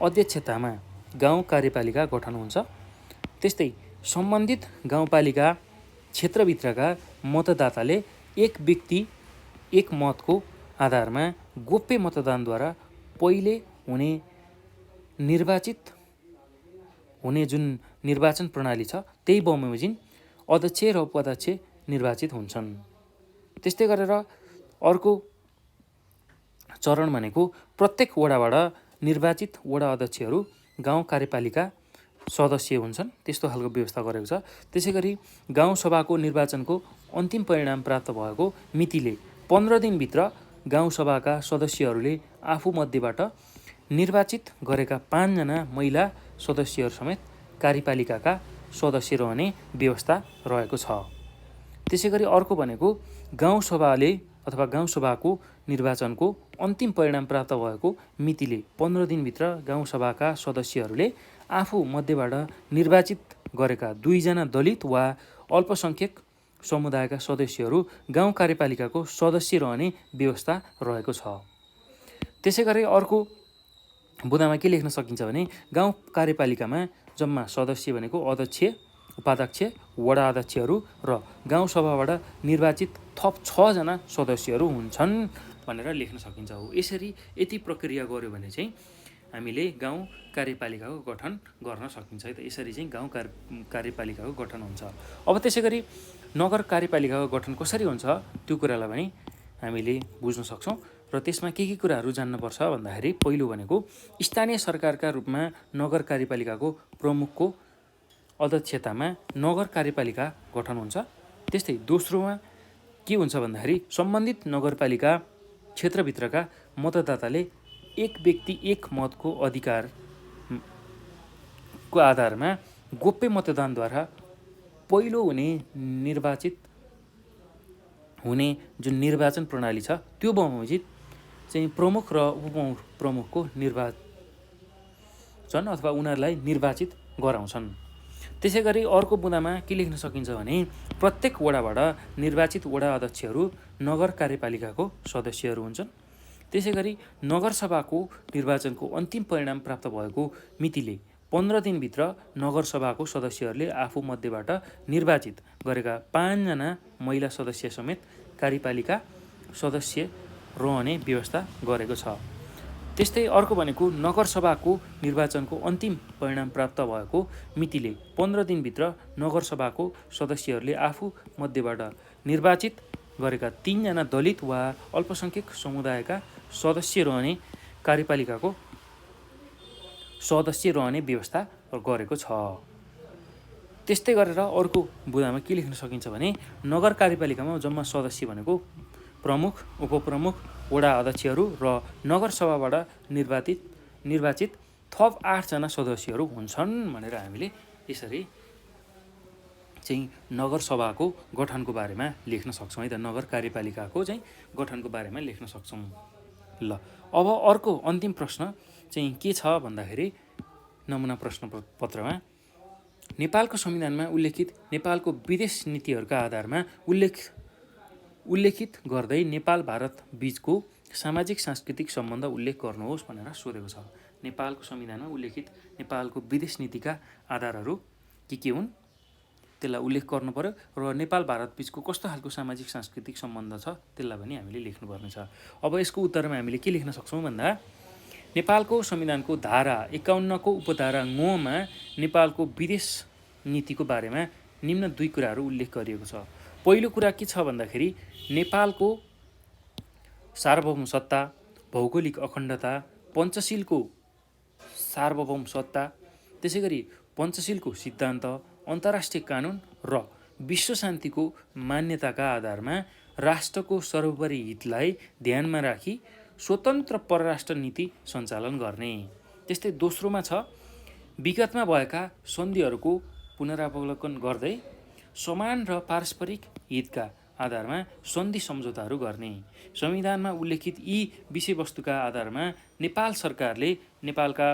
अध्यक्षतामा गाउँ कार्यपालिका गठन हुन्छ। त्यस्तै सम्बन्धित गाउँपालिका क्षेत्रभित्रका मतदाताले एक व्यक्ति एक मतको आधारमा गोप्य मतदानद्वारा पहिले निर्वाचित हुने जुन निर्वाचन प्रणाली छ त्यही बमोजिम अध्यक्ष र उपाध्यक्ष निर्वाचित हुन्छन्। त्यस्तै गरेर अर्को चरण भनेको प्रत्येक वडाबाट निर्वाचित वडा अध्यक्षहरू गाउँ कार्यपालिका सदस्य हुन्छन्। त्यस्तो खालको व्यवस्था गरेको छ। त्यसै गरी गाउँसभाको निर्वाचनको अन्तिम परिणाम प्राप्त भएको मितिले 15 दिनभित्र गाउँसभाका सदस्यहरूले आफूमध्येबाट निर्वाचित गरेका 5 जना महिला सदस्यहरू समेत कार्यपालिकाका सदस्य रहने व्यवस्था रहेको छ। त्यसै गरी अर्को भनेको गाउँसभाले अथवा गाउँसभाको निर्वाचनको अन्तिम परिणाम प्राप्त भएको मितिले 15 दिनभित्र गाउँसभाका सदस्यहरूले आफू मध्येबाट निर्वाचित गरेका 2 जना दलित वा अल्पसङ्ख्यक समुदायका सदस्यहरू गाउँ कार्यपालिकाको सदस्य रहने व्यवस्था रहेको छ। त्यसै गरी अर्को बुँदामा के लेख्न सकिन्छ भने गाउँ कार्यपालिकामा जम्मा सदस्य भनेको अध्यक्ष, उपाध्यक्ष, वडा अध्यक्षहरू र गाउँसभाबाट निर्वाचित थप 6 जना सदस्यहरू हुन्छन् भनेर लेख्न सकिन्छ। हो यसरी यति प्रक्रिया गर्यो भने चाहिँ हामीले गाउँ कार्यपालिकाको गठन गर्न सकिन्छ है त। यसरी चाहिँ गाउँ कार्यपालिकाको गठन हुन्छ। अब त्यसै गरी नगर कार्यपालिकाको गठन कसरी हुन्छ त्यो कुरालाई पनि हामीले बुझ्न सक्छौँ र त्यसमा के कुराहरू जान्नुपर्छ भन्दाखेरि पहिलो भनेको स्थानीय सरकारका रूपमा नगर कार्यपालिकाको प्रमुखको अध्यक्षतामा नगर कार्यपालिका गठन हुन्छ। त्यस्तै दोस्रोमा के हुन्छ भन्दाखेरि सम्बन्धित नगरपालिका क्षेत्रभित्रका मतदाताले एक व्यक्ति एक मतको अधिकारको आधारमा गोप्य मतदानद्वारा पहिलो निर्वाचित हुने जुन निर्वाचन प्रणाली छ त्यो बमोजिम चाहिँ प्रमुख र उपप्रमुखको निर्वाचन अथवा उनीहरूलाई निर्वाचित गराउँछन्। त्यसै गरी अर्को बुँदामा के लेख्न सकिन्छ भने प्रत्येक वडाबाट निर्वाचित वडा अध्यक्षहरू नगर कार्यपालिकाको सदस्यहरू हुन्छन्। त्यसै गरी नगरसभाको निर्वाचनको अन्तिम परिणाम प्राप्त भएको मितिले 15 दिनभित्र नगरसभाको सदस्यहरूले आफू मध्येबाट निर्वाचित गरेका 5 जना महिला सदस्य समेत कार्यपालिका सदस्य रहने व्यवस्था गरेको छ। त्यस्तै अर्को भनेको नगरसभाको निर्वाचनको अन्तिम परिणाम प्राप्त भएको मितिले 15 दिनभित्र नगरसभाको सदस्यहरूले आफू मध्येबाट निर्वाचित गरेका 3 जना दलित वा अल्पसंख्यक समुदायका सदस्य रहने कार्यपालिकाको सदस्य रहने व्यवस्था गरेको छ। त्यस्तै गरेर अर्को बुदामा के लेख्न सकिन्छ भने नगर कार्यपालिकामा जम्मा सदस्य भनेको प्रमुख, उपप्रमुख, वडा अध्यक्षहरू र नगरसभाबाट निर्वाचित थप 8 जना सदस्यहरू हुन्छन् भनेर हामीले यसरी चाहिँ नगरसभाको गठनको बारेमा लेख्न सक्छौँ है त। नगर कार्यपालिकाको चाहिँ गठनको बारेमा लेख्न सक्छौँ। ल अब अर्को अन्तिम प्रश्न चाहिँ के छ भन्दाखेरि नमुना प्रश्न पत्रमा नेपालको संविधानमा उल्लेखित नेपालको विदेश नीतिहरूका आधारमा उल्लेखित गर्दै नेपाल भारत बीचको सामाजिक सांस्कृतिक सम्बन्ध उल्लेख गर्नुहोस् भनेर सोधेको छ। नेपालको संविधानमा उल्लेखित नेपालको विदेश नीतिका आधारहरू के हुन् त्यसलाई उल्लेख गर्नु पर्यो र नेपाल भारत बीचको कस्तो खालको सामाजिक सांस्कृतिक सम्बन्ध छ त्यसलाई पनि हामीले लेख्नुपर्ने छ। अब यसको उत्तरमा हामीले के लेख्न सक्छौँ भन्दा नेपालको संविधानको धारा 51 को उपधारा 9 मा नेपालको विदेश नीतिको बारेमा निम्न 2 कुराहरू उल्लेख गरिएको छ। पहिलो कुरा के छ भन्दाखेरि नेपालको सार्वभौम सत्ता, भौगोलिक अखण्डता, पञ्चशीलको सार्वभौम सत्ता, त्यसैगरी पञ्चशीलको सिद्धान्त, अन्तर्राष्ट्रिय कानुन र विश्व शान्तिको मान्यताका आधारमा राष्ट्रको सर्वोपरि हितलाई ध्यानमा राखी स्वतन्त्र परराष्ट्र नीति सञ्चालन गर्ने। त्यस्तै दोस्रोमा छ विगतमा भएका सन्धिहरूको पुनरावलोकन गर्दै समान र पारस्परिक हितका आधारमा सन्धि सम्झौताहरू गर्ने। संविधानमा उल्लेखित यी विषयवस्तुका आधारमा नेपाल सरकारले नेपालका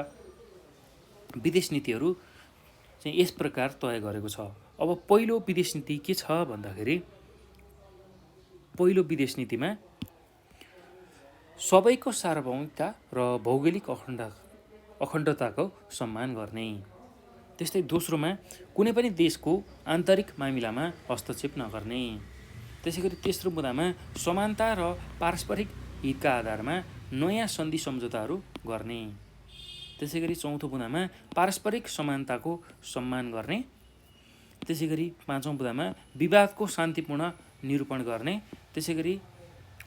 विदेश नीतिहरू चाहिँ यस प्रकार तय गरेको छ। अब पहिलो विदेश नीति के छ भन्दाखेरि पहिलो विदेश नीतिमा सबैको सार्वभौमिकता र भौगोलिक अखण्डताको सम्मान गर्ने। त्यस्तै दोस्रोमा कुनै पनि देशको आन्तरिक मामिलामा हस्तक्षेप नगर्ने। त्यसैगरी तेस्रो बुँदामा समानता र पारस्परिक हितका आधारमा नयाँ सन्धि सम्झौताहरू गर्ने। त्यसैगरी चौथो बुँदामा पारस्परिक समानताको सम्मान गर्ने। त्यसैगरी पाँचौँ बुँदामा विवादको शान्तिपूर्ण निरूपण गर्ने। त्यसैगरी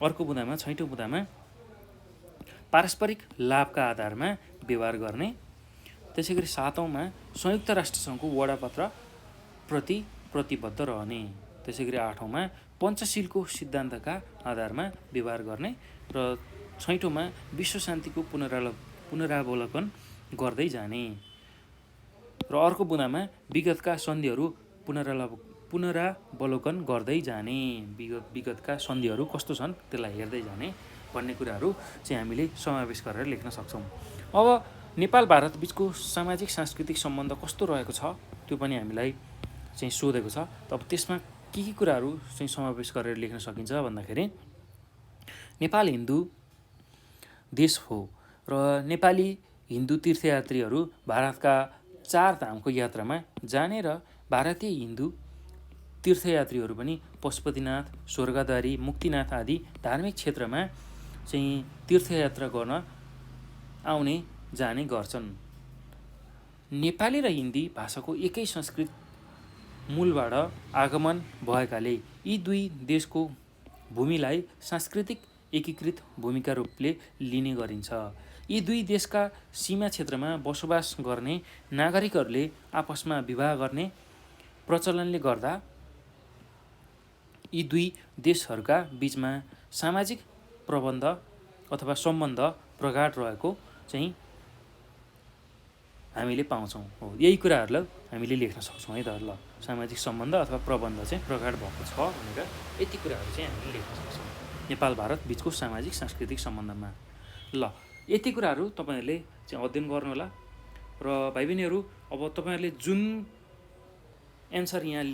अर्को बुँदामा छैठौँ बुँदामा पारस्परिक लाभका आधारमा व्यवहार गर्ने। त्यसैगरी सातौँमा संयुक्त राष्ट्रसङ्घको वडापत्र प्रति प्रतिबद्ध रहने। त्यसैगरी आठौँमा पञ्चशीलको सिद्धान्तका आधारमा व्यवहार गर्ने र छैठौँमा विश्व शान्तिको पुनरावलोकन गर्दै जाने र अर्को बुँदामा विगतका सन्धिहरू पुनरावलोकन गर्दै जाने। विगतका सन्धिहरू कस्तो छन् त्यसलाई हेर्दै जाने भन्ने कुराहरू चाहिँ हामीले समावेश गरेर लेख्न सक्छौँ। अब नेपाल भारत बीचको सामाजिक सांस्कृतिक सम्बन्ध कस्तो रहेको छ त्यो पनि हामीलाई चाहिँ सोधेको छ। अब त्यसमा के कुराहरू चाहिँ समावेश गरेर लेख्न सकिन्छ भन्दाखेरि नेपाल हिन्दू देश हो र नेपाली हिन्दू तीर्थयात्रीहरू भारतका 4 धामको यात्रामा जाने र भारतीय हिन्दू तीर्थयात्रीहरू पनि पशुपतिनाथ, स्वर्गद्वारी, मुक्तिनाथ आदि धार्मिक क्षेत्रमा चाहिँ तीर्थयात्रा गर्न आउने जाने गर्छन्। नेपाली र हिन्दी भाषाको एकै संस्कृत मूलबाट आगमन भएकाले यी दुई देशको भूमिलाई सांस्कृतिक एकीकृत भूमिका रूपले लिने गरिन्छ। यी दुई देशका सीमा क्षेत्रमा बसोबास गर्ने नागरिकहरूले आपसमा विवाह गर्ने प्रचलनले गर्दा यी दुई देशहरूका बीचमा सामाजिक प्रबन्ध अथवा सम्बन्ध प्रगाढ रहेको चाहिँ हामीले पाउँछौँ। हो यही कुराहरूलाई हामीले लेख्न सक्छौँ है त। ल सामाजिक सम्बन्ध अथवा प्रबन्ध चाहिँ प्रगाढ भएको छ भनेर यति कुराहरू चाहिँ हामीले लेख्न सक्छौँ नेपाल भारत बीचको सामाजिक सांस्कृतिक सम्बन्धमा। ल यति कुराहरू तपाईँहरूले चाहिँ अध्ययन गर्नुहोला र भाइ बहिनीहरू अब तपाईँहरूले जुन एन्सर यहाँ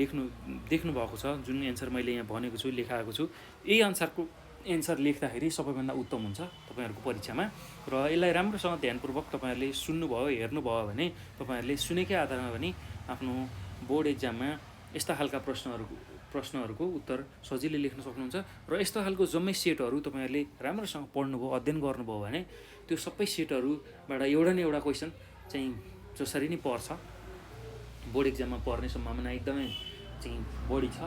देख्नु भएको छ, जुन एन्सर मैले यहाँ भनेको छु, लेखाएको छु, यही अनुसारको एन्सर लेख्दाखेरि सबैभन्दा उत्तम हुन्छ तपाईँहरूको परीक्षामा। र यसलाई राम्रोसँग ध्यानपूर्वक तपाईँहरूले सुन्नुभयो, हेर्नुभयो भने तपाईँहरूले सुनेकै आधारमा पनि आफ्नो बोर्ड एक्जाममा यस्ता खालका प्रश्नहरू प्रश्नहरूको उत्तर सजिलै लेख्न सक्नुहुन्छ। र यस्तो खालको जम्मै सेटहरू तपाईँहरूले राम्रोसँग पढ्नुभयो, अध्ययन गर्नुभयो भने त्यो सबै सेटहरूबाट एउटा न एउटा क्वेसन चाहिँ जसरी नै पर्छ, बोर्ड इक्जाममा पर्ने सम्भावना एकदमै चाहिँ बढी छ।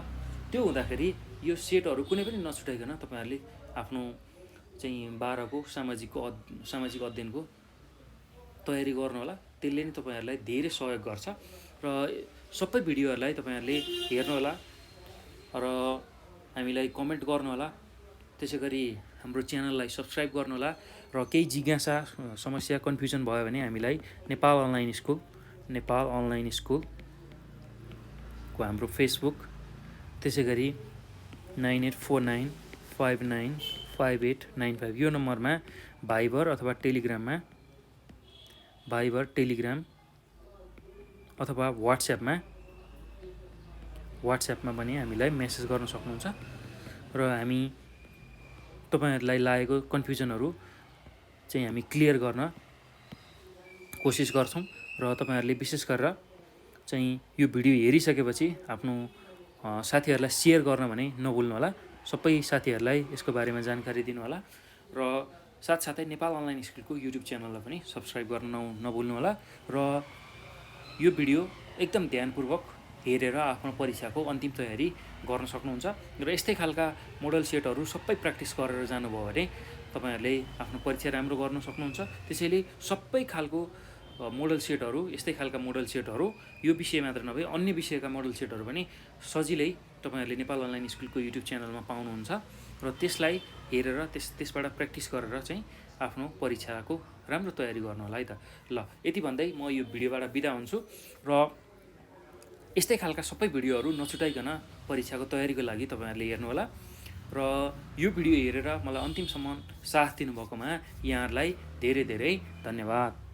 त्यो हुँदाखेरि यो सेटहरू कुनै पनि नछुटाइकन तपाईँहरूले आफ्नो चाहिँ 12को सामाजिक अध्ययनको तयारी गर्नु होला। त्यसले नै तपाईँहरूलाई धेरै सहयोग गर्छ र सबै भिडियोहरूलाई तपाईँहरूले हेर्नु होला र हामीलाई कमेन्ट गर्नु होला। त्यसै गरी हाम्रो च्यानललाई सब्सक्राइब गर्नु होला र केही जिज्ञासा, समस्या, कन्फ्युजन भयो भने हामीलाई नेपाल अनलाइन स्कुलको हाम्रो फेसबुक, त्यसै गरी 9849595895 यो नम्बरमा भाइबर टेलिग्राम अथवा वाट्सएपमा पनि हामीलाई मेसेज गर्न सक्नुहुन्छ र हामी तपाईँहरूलाई लागेको कन्फ्युजनहरू चाहिँ हामी क्लियर गर्न कोसिस गर्छौँ। र तपाईँहरूले विशेष गरेर चाहिँ यो भिडियो हेरिसकेपछि आफ्नो साथीहरूलाई सेयर गर्न भने नभुल्नु होला। सबै साथीहरूलाई यसको बारेमा जानकारी दिनु होला र साथसाथै नेपाल अनलाइन स्कुलको युट्युब च्यानललाई पनि सब्सक्राइब गर्न नभुल्नु होला। र यो भिडियो एकदम ध्यानपूर्वक हेरेर आफ्नो परीक्षाको अन्तिम तयारी गर्न सक्नुहुन्छ। र यस्तै खालका मोडल सेटहरू सबै प्र्याक्टिस गरेर जानुभयो भने तपाईँहरूले आफ्नो परीक्षा राम्रो गर्न सक्नुहुन्छ। त्यसैले सबै खालको यस्तै खालका मोडल सेटहरू यो विषय मात्र नभए अन्य विषयका मोडल सेटहरू पनि सजिलै तपाईँहरूले नेपाल अनलाइन स्कुलको युट्युब च्यानलमा पाउनुहुन्छ र त्यसलाई हेरेर त्यसबाट प्र्याक्टिस गरेर चाहिँ आफ्नो परीक्षाको राम्रो तयारी गर्नु होला है त। ल, यति भन्दै म यो भिडियोबाट बिदा हुन्छु र यस्तै खालका सबै भिडियोहरू नछुटाइकन परीक्षाको तयारीको लागि तपाईँहरूले हेर्नु होला र यो भिडियो हेरेर मलाई अन्तिमसम्म साथ दिनुभएकोमा यहाँहरूलाई धेरै धेरै धन्यवाद।